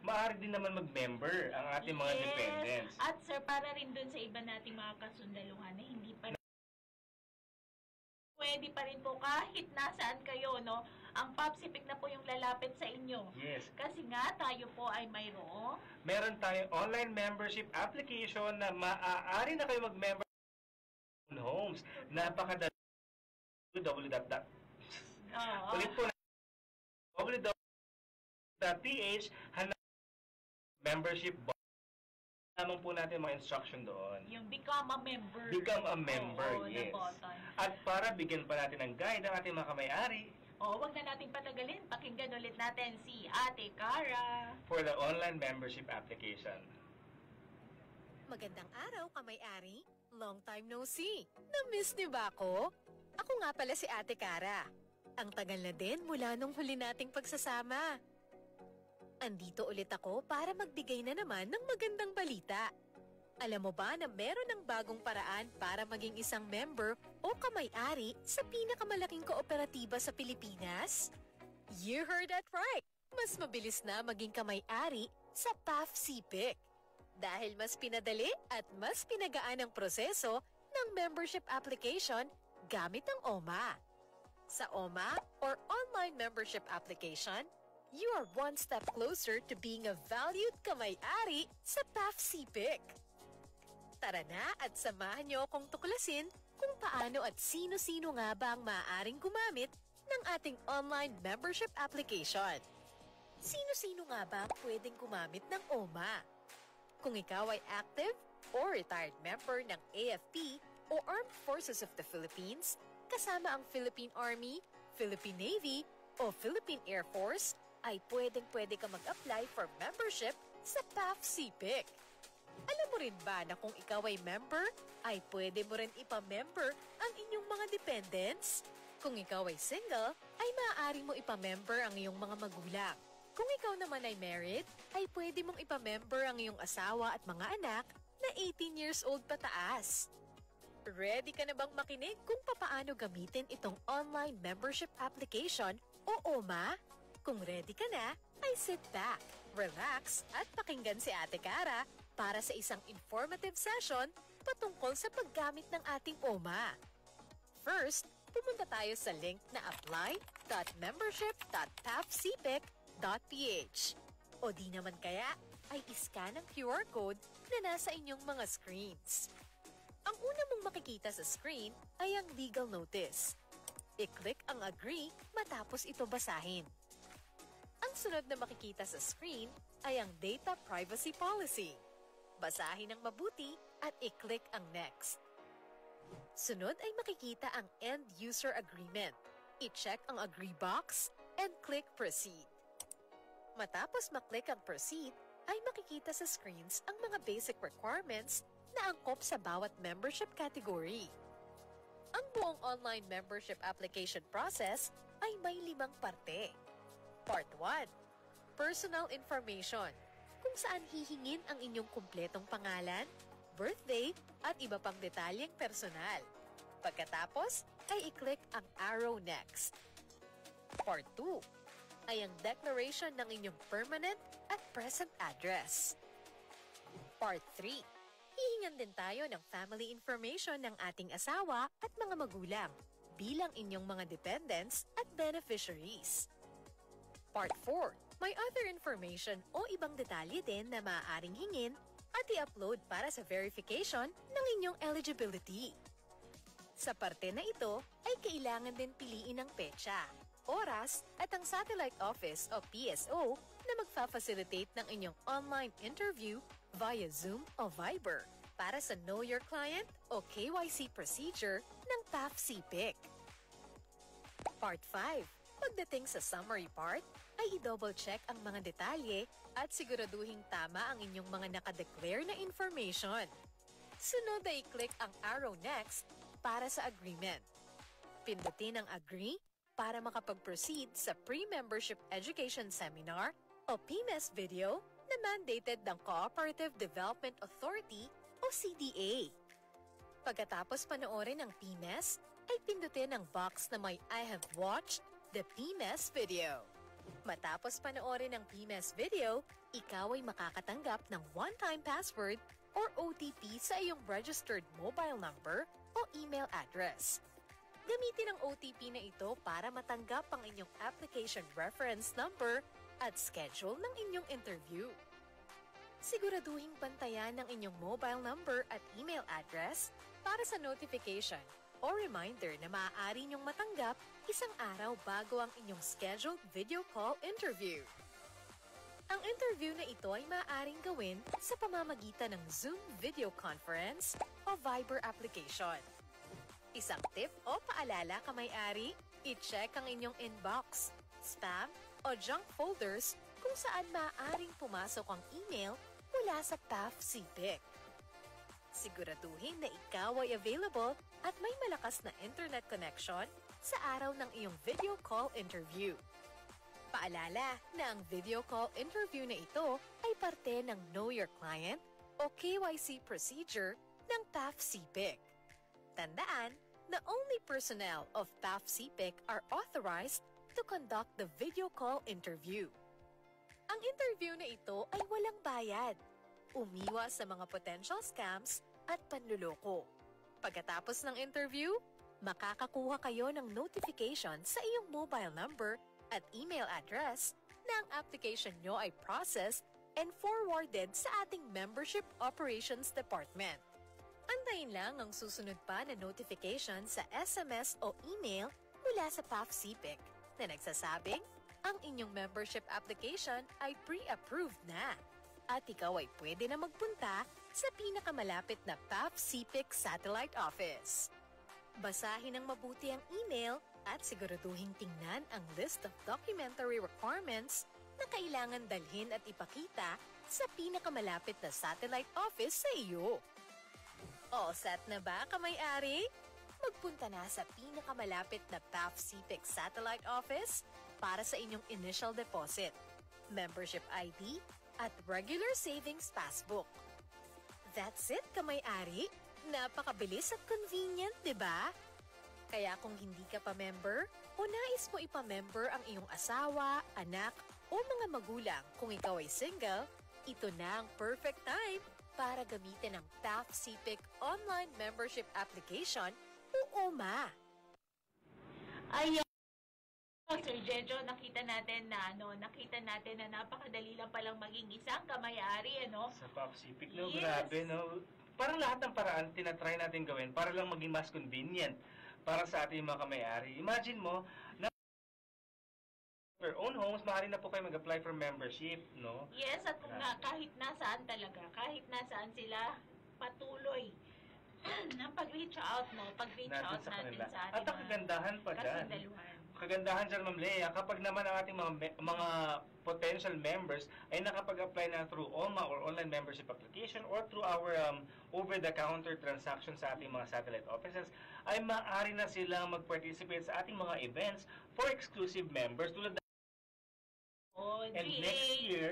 Maaari din naman mag-member ang ating mga Yes. dependents. At sir, para rin dun sa iba nating mga kasundaluhan na hindi pa pwede pa rin po kahit nasaan kayo, no? Ang Popsipic na po yung lalapit sa inyo. Yes. Kasi nga, tayo po ay mayroong Meron tayong online membership application na maaari na kayo mag-member sa homes. Napakadali. www. Oo. Ulit po www.ph hanap membership box. Lamang po natin mga instruction doon. Yung become a member. Become a member, Oo, yes. na button. At para bigyan pa natin ng guide ang ating mga kamay-ari O, wag na nating patagalin. Pakinggan ulit natin si Ate Cara. for the online membership application. Magandang araw, kamay-ari. Long time no see. Na-miss niyo ba ako? Ako nga pala si Ate Cara. Ang tagal na din mula nung huli nating pagsasama. Andito ulit ako para magbigay na naman ng magandang balita. Alam mo ba na meron ng bagong paraan para maging isang member o kamay-ari sa pinakamalaking kooperatiba sa Pilipinas? You heard that right! Mas mabilis na maging kamay-ari sa PAFCPIC. Dahil mas pinadali at mas pinagaan ang proseso ng membership application gamit ang OMA. Sa OMA or Online Membership Application, you are one step closer to being a valued kamay-ari sa PAFCPIC. Tara na at samahan niyo akong tuklasin kung paano at sino-sino nga ba ang maaaring gumamit ng ating online membership application. Sino-sino nga ba ang pwedeng gumamit ng OMA? Kung ikaw ay active or retired member ng AFP o Armed Forces of the Philippines, kasama ang Philippine Army, Philippine Navy o Philippine Air Force, ay pwedeng-pwede ka mag-apply for membership sa PAFCPIC. Alam mo rin ba na kung ikaw ay member, ay pwede mo rin ipamember ang inyong mga dependents? Kung ikaw ay single, ay maaari mo ipamember ang iyong mga magulang. Kung ikaw naman ay married, ay pwede mong ipamember ang iyong asawa at mga anak na 18 years old pataas. Ready ka na bang makinig kung papaano gamitin itong online membership application o OMA? Kung ready ka na, ay sit back, relax at pakinggan si Ate Cara para sa isang informative session patungkol sa paggamit ng ating OMA. First, pumunta tayo sa link na apply.membership.pafcpic.ph o di naman kaya ay iscan ang QR code na nasa inyong mga screens. Ang una mong makikita sa screen ay ang legal notice. I-click ang agree matapos ito basahin. Ang sunod na makikita sa screen ay ang data privacy policy. Basahin ng mabuti at i-click ang next. Sunod ay makikita ang end user agreement. I-check ang agree box and click proceed. Matapos maklik ang proceed, ay makikita sa screens ang mga basic requirements na angkop sa bawat membership category. Ang buong online membership application process ay may 5 parte. Part 1, personal information, kung saan hihingin ang inyong kumpletong pangalan, birthday, at iba pang detalyeng personal. Pagkatapos, ay i-click ang arrow next. Part 2 ay ang declaration ng inyong permanent at present address. Part 3, hihingan din tayo ng family information ng ating asawa at mga magulang bilang inyong mga dependents at beneficiaries. Part 4, may other information o ibang detalye din na maaaring hingin at i-upload para sa verification ng inyong eligibility. Sa parte na ito ay kailangan din piliin ang petsa, oras at ang satellite office o PSO na magfa-facilitate ng inyong online interview via Zoom o Viber para sa Know Your Client o KYC procedure ng PAFCPIC. Part 5. Pagdating sa summary part, ay i-double check ang mga detalye at siguraduhing tama ang inyong mga nakadeclare na information. Sunod ay i-click ang arrow next para sa agreement. Pindutin ang agree para makapag-proceed sa Pre-Membership Education Seminar o PMES video na mandated ng Cooperative Development Authority o CDA. Pagkatapos panoorin ang PMES, ay pindutin ang box na may I have watched, the PMES video. Matapos panoorin ang PMES video, ikaw ay makakatanggap ng one-time password or OTP sa iyong registered mobile number o email address. Gamitin ang OTP na ito para matanggap ang inyong application reference number at schedule ng inyong interview. Siguraduhing bantayan ang inyong mobile number at email address para sa notification o reminder na maaari niyong matanggap isang araw bago ang inyong scheduled video call interview. Ang interview na ito ay maaaring gawin sa pamamagitan ng Zoom video conference o Viber application. Isang tip o paalala kamay-ari, i-check ang inyong inbox, spam o junk folders kung saan maaaring pumasok ang email mula sa PAF CPIC. Siguraduhin na ikaw ay available at may malakas na internet connection sa araw ng iyong video call interview. Paalala na ang video call interview na ito ay parte ng Know Your Client o KYC procedure ng PAF CPIC. Tandaan na only personnel of PAF CPIC are authorized to conduct the video call interview. Ang interview na ito ay walang bayad. Umiwas sa mga potential scams at panluloko. Pagkatapos ng interview, makakakuha kayo ng notification sa iyong mobile number at email address na ang application nyo ay processed and forwarded sa ating Membership Operations Department. Antayin lang ang susunod pa na notification sa SMS o email mula sa PAF CPIC na nagsasabing ang inyong membership application ay pre-approved na at ikaw ay pwede na magpunta sa pinakamalapit na PAF CPIC Satellite Office. Basahin ng mabuti ang email at siguraduhin tingnan ang list of documentary requirements na kailangan dalhin at ipakita sa pinakamalapit na satellite office sa iyo. All set na ba, kamay-ari? Magpunta na sa pinakamalapit na PAF CPIC Satellite Office para sa inyong initial deposit, membership ID, at regular savings passbook. That's it, kamay-ari. Napakabilis at convenient, di ba? Kaya kung hindi ka pa member o nais mo ipamember ang iyong asawa, anak, o mga magulang kung ikaw ay single, ito na ang perfect time para gamitin ang PAF CPIC Online Membership Application o OMA. Ayan. Sir Jejo, nakita natin na napakadali lang palang maging isang kamay-ari, ano? Sa PAF CPIC, no? Yes. Grabe, no? Parang lahat ng paraan tinatry natin gawin para lang maging mas convenient para sa ating mga kamay-ari. Imagine mo, na your own homes, maaari na po kayo mag-apply for membership, no? Yes, at kung nga, kahit nasaan talaga, kahit nasaan sila, patuloy ng pag-reach out, no? Pag-reach out natin sa At ating ang kagandahan pa dyan, kasundaluhan. kagandahan dyan, Ma'am Lea, kapag naman ang ating mga potential members ay nakapag-apply na through OMA or online membership application or through our over-the-counter transaction sa ating mga satellite offices, ay maaari na silang mag-participate sa ating mga events for exclusive members tulad and GA, next year,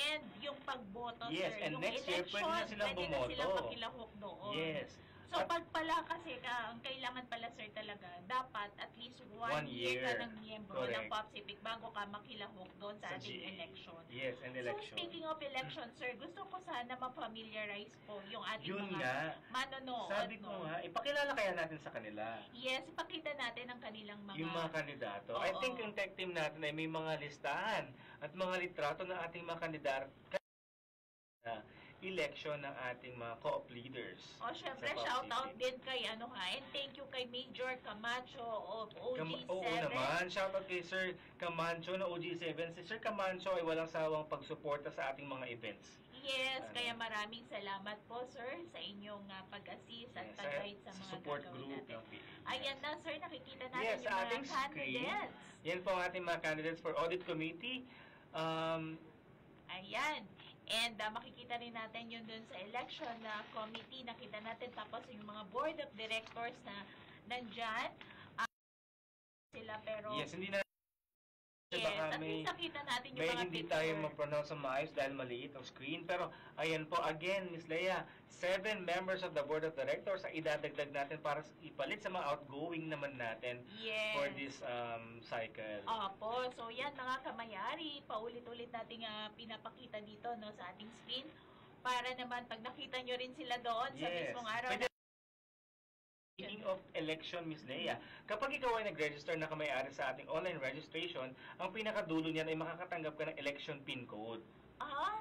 and yung pagboto, yes, sir. and Yung next year, election, pwede na silang pwede na bumoto. silang makilahok doon. yes, So, pag pala kasi ang kailangan pala, sir, talaga, dapat at least one year ka ng miyembro ng Correct. PAF CPIC bago ka makilahok doon sa Sa ating GA. election. yes, and So, election. speaking of election, sir, gusto ko sana ma-familiarize po yung ating Yun mga nga, manonood. sabi ko no? nga, ipakilala kaya natin sa kanila. Yes, ipakita natin ang kanilang mga... Yung mga kandidato. Oo. I think yung tech team natin ay may mga listahan at mga litrato ng ating mga kandidato na election ng ating mga co-op leaders. O, syempre, sa PAF shout out CPIC. din kay, and thank you kay Major Camacho of OG7. Oo naman, shout out kay Sir Camacho na OG7. Si Sir Camacho ay walang sawang pagsuporta sa ating mga events. Yes, Ano? kaya maraming salamat po, sir, sa inyong pag-assist at Yes, pag-guide sa sa mga support gagawin group natin. ng PAF. Ayan na, sir, nakikita natin Yes, yung sa mga ating screen. candidates. Yan po ang ating mga candidates for audit committee. Ayan. And makikita rin natin yun dun sa election na committee. Nakita natin tapos yung mga board of directors na nandyan. Sila pero Yes, hindi na Kasi Yes, baka at least nakita natin yung may mga hindi picture. tayo mag-pronounce ng maayos dahil maliit ang screen. Pero, ayan po, again, Miss Leia, 7 members of the Board of Directors ang idadagdag natin para ipalit sa mga outgoing naman natin Yes. for this cycle. Opo. So, yan mga kamayari. Paulit-ulit nating pinapakita dito no, sa ating screen. Para naman, pag nakita nyo rin sila doon sa Yes. mismong araw Pwede- Speaking of election, Miss Leia, kapag ikaw ay nag-register na kamay-ari sa ating online registration, ang pinakadulo niyan ay makakatanggap ka ng election PIN code.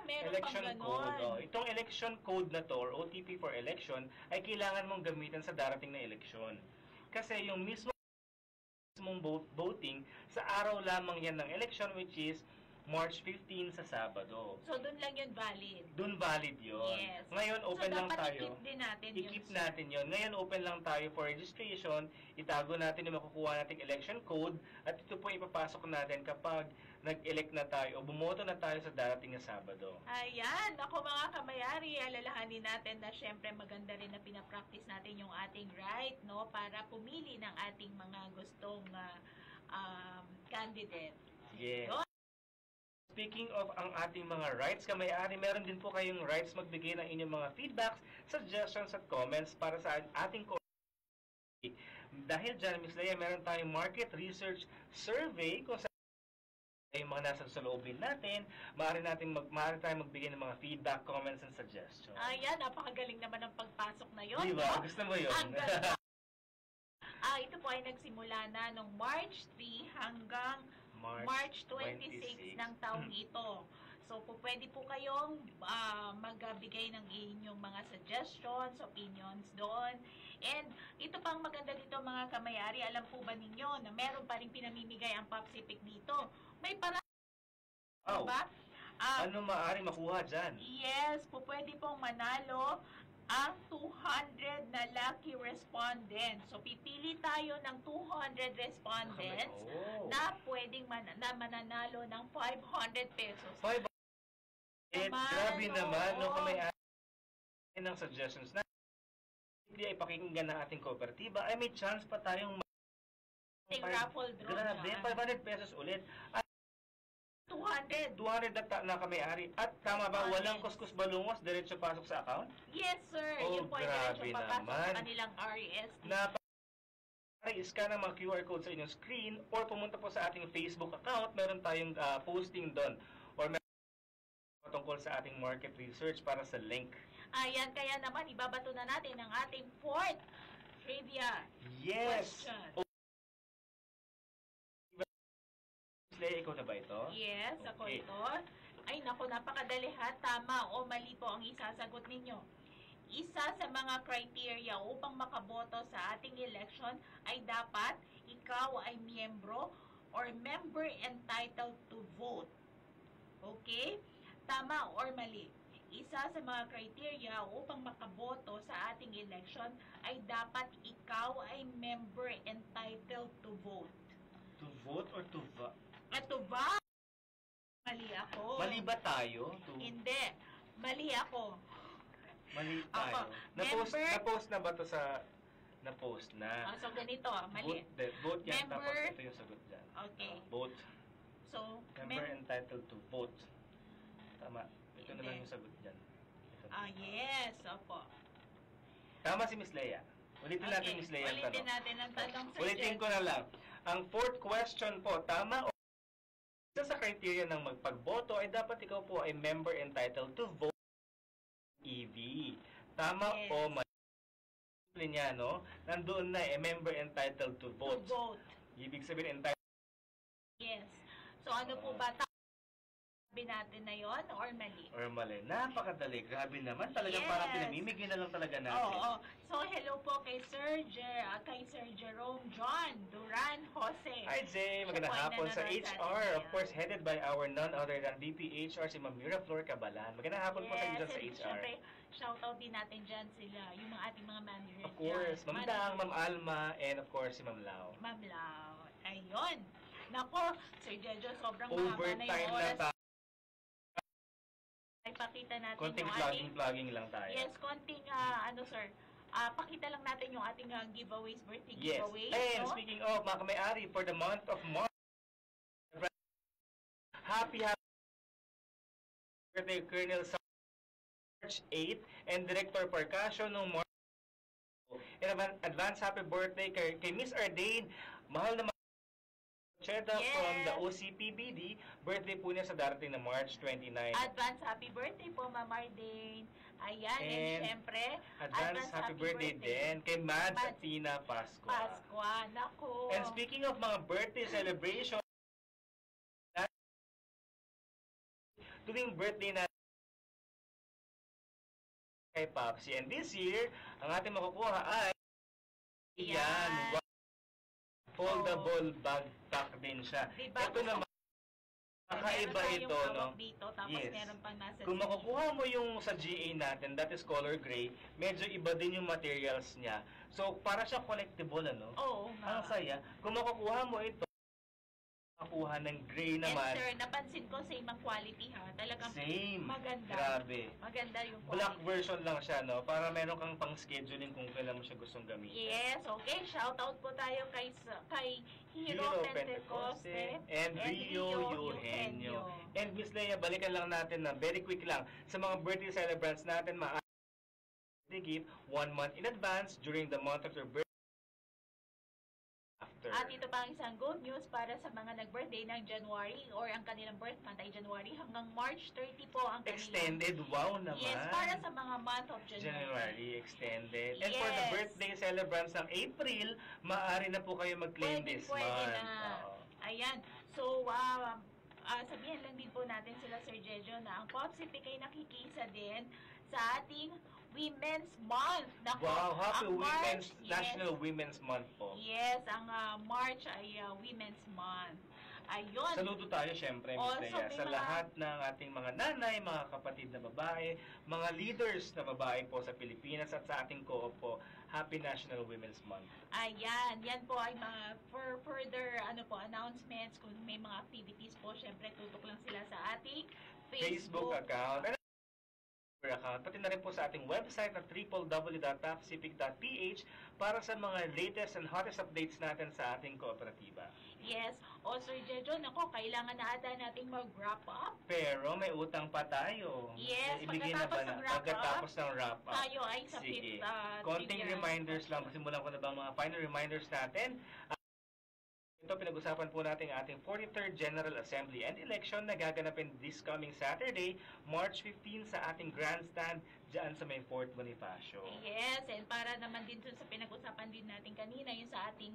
Meron Election pang code. ganon. Itong election code na to, or OTP for election, ay kailangan mong gamitin sa darating na eleksyon. Kasi yung mismong voting, sa araw lamang yan ng election, which is March 15 sa Sabado. So, doon lang yun valid. Doon valid yun. Yes. Ngayon, open so, lang dapat tayo. i-keep din natin I-keep natin yun. Ngayon, open lang tayo for registration. Itago natin yung makukuha nating election code. At ito po ipapasok natin kapag nag-elect na tayo o bumoto na tayo sa darating na Sabado. Ayan, ako mga kamayari, alalahanin natin na syempre maganda rin na pinapractice natin yung ating right, no? Para pumili ng ating mga gustong candidate. Yes. Yun. Speaking of ang ating mga rights, kamay-ari, meron din po kayong rights magbigay ng inyong mga feedbacks, suggestions at comments para sa ating community. Dahil dyan, Ms. Leia, meron tayong market research survey kung sa yung mga nasa saloobin natin, maaari tayong magbigay ng mga feedback, comments, and suggestions. Ayan, napakagaling naman ang pagpasok na yun. Diba? No? Gusto mo yun? Ang ganda. Ito po ay nagsimula na noong March 3 hanggang March 26 ng taong ito. So, pwede po kayong magbigay ng inyong mga suggestions, opinions doon. And ito pang maganda dito mga kamayari, alam po ba ninyo na meron pa rin pinamimigay ang Popsipic dito? May parang, diba? Ano maaari makuha dyan? Yes, pwede pong manalo ang 200 na lucky respondent. So, pipili tayo ng 200 respondents na pwedeng mananalo ng 500 pesos. 500? Grabe naman, no? oo. Kung may ng suggestions na hindi ay pakinggan ng ating kooperatiba, ay may chance pa tayong Raffle draw grabe, dyan. 500 pesos ulit. At 200. 200 na kamay-ari. At tama ba, 200. walang kuskus balungos, diretso pasok sa account? Yes, sir. Oh, Yung po ay grabe diretso papasok naman. sa kanilang REST. I-scan ang mga QR code sa inyong screen or pumunta po sa ating Facebook account. Meron tayong posting doon or meron tungkol sa ating market research para sa link. Ayan, kaya naman ibabato na natin ang ating fourth trivia Yes! question. Leia, ikaw na ba ito? Yes, ako Okay. ito. Ay, naku, napakadali ha. Tama o mali po ang isasagot ninyo. Isa sa mga criteria upang makaboto sa ating election ay dapat ikaw ay miyembro or member entitled to vote. Okay? Tama or mali? Isa sa mga criteria upang makaboto sa ating election ay dapat ikaw ay member entitled to vote. To vote or to vote? To vote? Mali ako. Mali ba tayo? Hindi. Mali ako. Mali Ako, tayo. member- Na-post na ba to sa... Na-post na. So, ganito. Mali. Vote yan, tapos Member- ito yung sagot dyan. Okay. Vote. So, Member entitled to vote. Tama. Ito na Hindi. lang yung sagot dyan. Ito na. yes. Opo. Tama si Miss Leia. Ulitin natin, Miss Leia, ang Ulitin tanong. natin ang tanong, Sir Ulitin Jen. ko na lang. Ang fourth question po, tama o isa sa criteria ng magpagboto ay dapat ikaw po ay member entitled to vote EV. Tama Yes. o mali? Simple niya, no? Nandoon na member entitled to To vote. vote. Ibig sabihin entitled. Yes. So, ano po ba? Sabi natin na yon or mali? Or mali. Napakadali. Grabe naman. Talagang Yes. parang pinamimigay na lang talaga natin. Oo. So, hello po kay Sir Jerome John Duran Jose. Hi, Jay. Magandang Siya po ay hapon sa nanonood sa HR. atin Of course, headed by our none other than VPHR, si Ma'am Miraflor Cabalan. Magandang hapon po sa inyo dyan sa and HR. syempre, shoutout din natin dyan sila, yung mga ating mga managers. Of course, dyan. Ma'am Dang, Ma'am Alma, and of course, si Ma'am Lau. Ma'am Lau. Ayun. Nako, Sir Jejo, sobrang mahaba na Overtime yung na oras. tayo. Ay, pakita natin Konting yung ating... plugging lang tayo. Yes, konting, sir, pakita lang natin yung ating giveaways, birthday Yes. giveaways. And no? speaking of, mga kamay-ari, for the month of March, Happy birthday, Colonel sa March 8 and Director Percasio noong March 2. And advance happy birthday kay Miss Ardain. Mahal na Cheda from the OCPBD. Birthday po niya sa darating na March 29. Advance happy birthday po, Ma'am Ardain. Ayan, and syempre, advance happy birthday din kay Mads at Tina Pascua. Pascua, naku. And speaking of mga birthday celebration, tuwing birthday na kay Popsi. And this year, ang ating makukuha ay yan, foldable backpack din siya. Diba? Ito naman, kakaiba ito, no? Dito, tapos Yes. meron pang nasa Kung makukuha mo yung sa GA natin, that is color gray, medyo iba din yung materials niya. So, para siya collectible, ano? Oo nga. Ang saya. Kung makukuha mo ito, makuha ng gray And naman. sir, napansin ko same ang quality ha. Talagang Same. maganda. Grabe. Maganda yung quality. Black version lang siya, no? Para meron kang pang-scheduling kung kailan mo siya gustong gamitin. Yes, okay. Shout out po tayo kay Hero Pentecoste and Rio Eugenio. And Miss Leia, balikan lang natin na very quick lang. Sa mga birthday celebrants natin, birthday gift 1 month in advance during the month of your birthday. At ito pa ang isang good news para sa mga nag-birthday ng January or ang kanilang birth month ay January hanggang March 30 po ang kanilang. Extended, wow naman. Yes, para sa mga month of January. January extended. And for the Yes. birthday celebrants ng April, maaari na po kayo mag-claim this Pwede month. na. Oo. Ayan. So, sabihin lang din po natin sila Sir Jejo na ang Popsipic ay nakikisa din sa ating Women's Month. Naku, Wow, happy ang March, National Women's Month po. Yes, ang March ay Women's Month. Ayun. Saludo tayo syempre, Miss Also, Leia, may sa mga- lahat ng ating mga nanay, mga kapatid na babae, mga leaders na babae po sa Pilipinas at sa ating co-op po. Happy National Women's Month. Ayan, yan po ay mga for further announcements kung may mga activities po, syempre tutok lang sila sa ating Facebook account. Account, pati na rin po sa ating website na www.tapcipic.ph para sa mga latest and hottest updates natin sa ating kooperatiba. Yes. O Sir Jejo, nako, kailangan na ata nating mag-wrap up. Pero may utang pa tayo. Yes, Ibigay na ba pagkatapos na? ng wrap-up, Pagkatapos ng wrap-up. Tayo ay sa Sige. fifth Konting trivia. reminders lang. Simulan ko na ba ang mga final reminders natin? Ito, pinag-usapan po natin ang ating 43rd General Assembly and Election na gaganapin this coming Saturday, March 15 sa ating grandstand dyan sa may Fort Bonifacio. Yes, and para naman din dun sa pinag-usapan din natin kanina, yung sa ating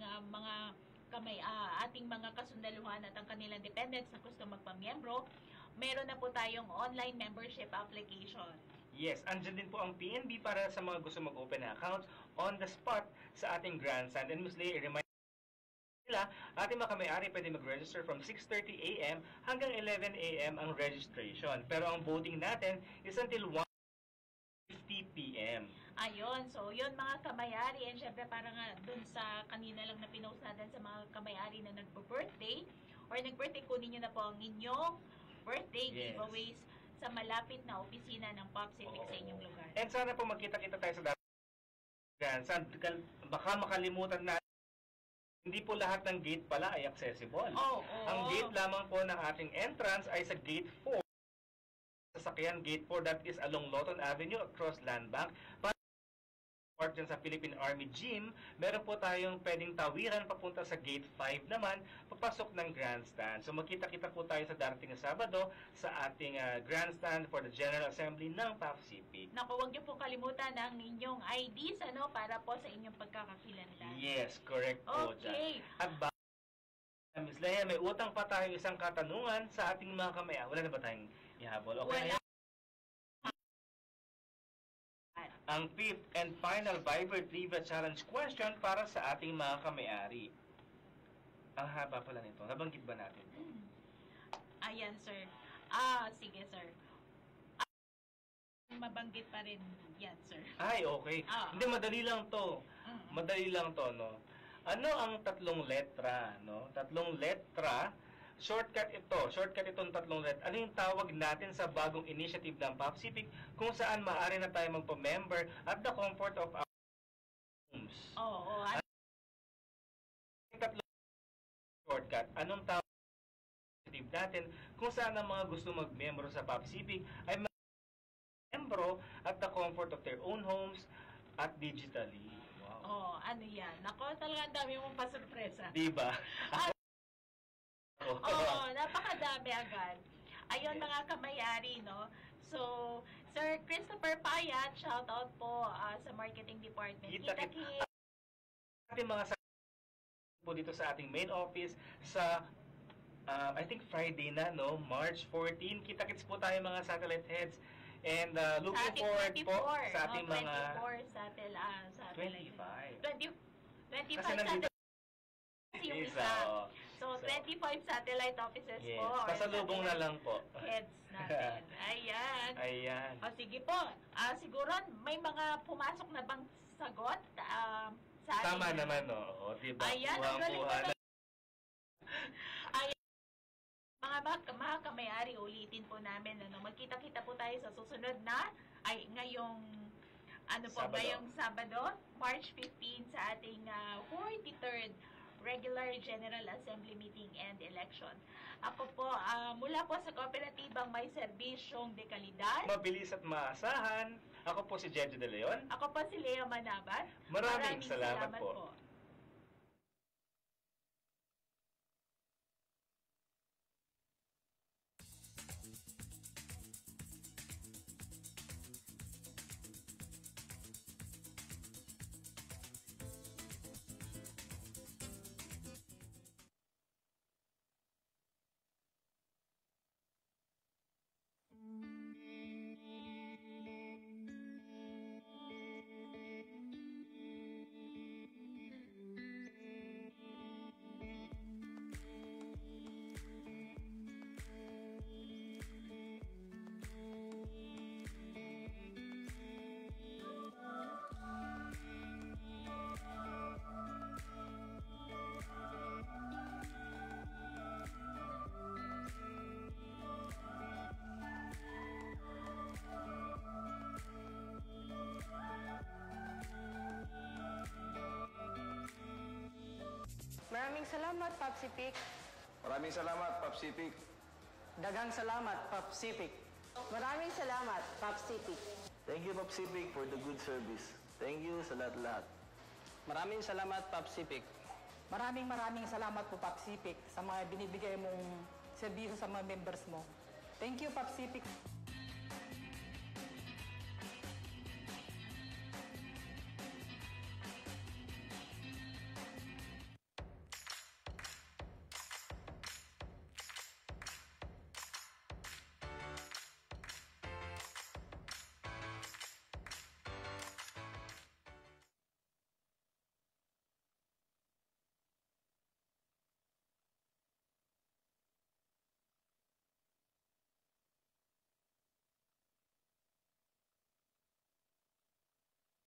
ating mga kasundaluhan at ang kanilang dependents na gusto magpamiyembro, meron na po tayong online membership application. Yes, andyan din po ang PNB para sa mga gusto mag-open account on the spot sa ating grandstand. And Ms. Leigh, remind nila, ating mga kamay-ari pwede mag-register from 6:30 a.m. hanggang 11 a.m. ang registration. Pero ang voting natin is until 1:50 p.m. Ayun, so yun mga kamayari, and syempre para nga dun sa kanina lang na pinost natin sa mga kamayari na nagpo-birthday or nag-birthday, kunin nyo na po ang inyong birthday Yes. giveaways sa malapit na opisina ng Popsipic sa inyong lugar. And sana po magkita-kita tayo sa grandstand. Baka makalimutan na hindi po lahat ng gate pala ay accessible. Oo. Ang gate lamang po ng ating entrance ay sa gate 4. Sasakyan gate 4, that is along Lawton Avenue across Land Bank. Para park dyan sa Philippine Army Gym, meron po tayong pwedeng tawiran papunta sa gate 5 naman, papasok ng grandstand. So magkita-kita po tayo sa darating na Sabado sa ating grandstand for the General Assembly ng Popsipic. Naku, huwag niyo po kalimutan ang inyong IDs, para po sa inyong pagkakakilanlan. Yes, correct po Okay. dyan. At Ms. Leia, may utang pa tayo isang katanungan sa ating mga kamay. Wala na ba tayong ihabol? Okay. Wala. Ang fifth and final Viber Trivia Challenge question para sa ating mga kamay-ari. Ang haba pala nito. Nabanggit ba natin? Ayan, sir. Sige, sir. Mabanggit pa rin yan, sir. Ay, okay. Hindi, madali lang to. Madali lang to, no? Ano ang tatlong letra, no? Tatlong letra. Shortcut itong tatlong letra. Ano yung tawag natin sa bagong initiative ng Popsipic kung saan maaari na tayo magpa-member at the comfort of our homes? Oo. Tatlong shortcut. Anong tawag natin kung saan ang mga gusto mag-membro sa PopCivic ay membro at the comfort of their own homes at digitally. Wow. Oh, ano yan? Nako, talagang dami mong pasurpresa. Diba? Oo, napakadami agad. Ayun mga kamayari, no? So, Sir Christopher Payat, shout out po sa marketing department. Kita-kit ating mga po dito sa ating main office sa I think Friday na, no? March 14. Kita-kits po tayo mga satellite heads. And looking forward po sa ating mga 24 satellite. 25. 25 Kasi nandito yung isa. isa. Oh. So, 25 satellite offices Yes. po. or Pasalubong na lang po. heads natin. Ayan. Ayan. O, sige po. Siguro may mga pumasok na bang sagot sa ating... Tama naman, no? O, diba? Ayan, ang galing Kuha-kuha ko na. Ayan. Mga kamayari, ulitin po namin. Magkita-kita po tayo sa susunod na, ngayong Sabado. ngayong Sabado, March 15 sa ating 43rd Regular General Assembly Meeting and Election. Ako po, mula po sa kooperatibang may serbisyong dekalidad. Mabilis at maasahan. Ako po si Jejo De Leon. Ako po si Lea Manabat. Maraming salamat po. Maraming salamat, PopCivic. Maraming salamat, PopCivic. Dagang salamat, PopCivic. Maraming salamat, PopCivic. Thank you, PopCivic, for the good service. Thank you sa lahat-lahat. Maraming salamat, PopCivic. Maraming salamat po, PopCivic, sa mga binibigay mong serbisyo sa mga members mo. Thank you, PopCivic.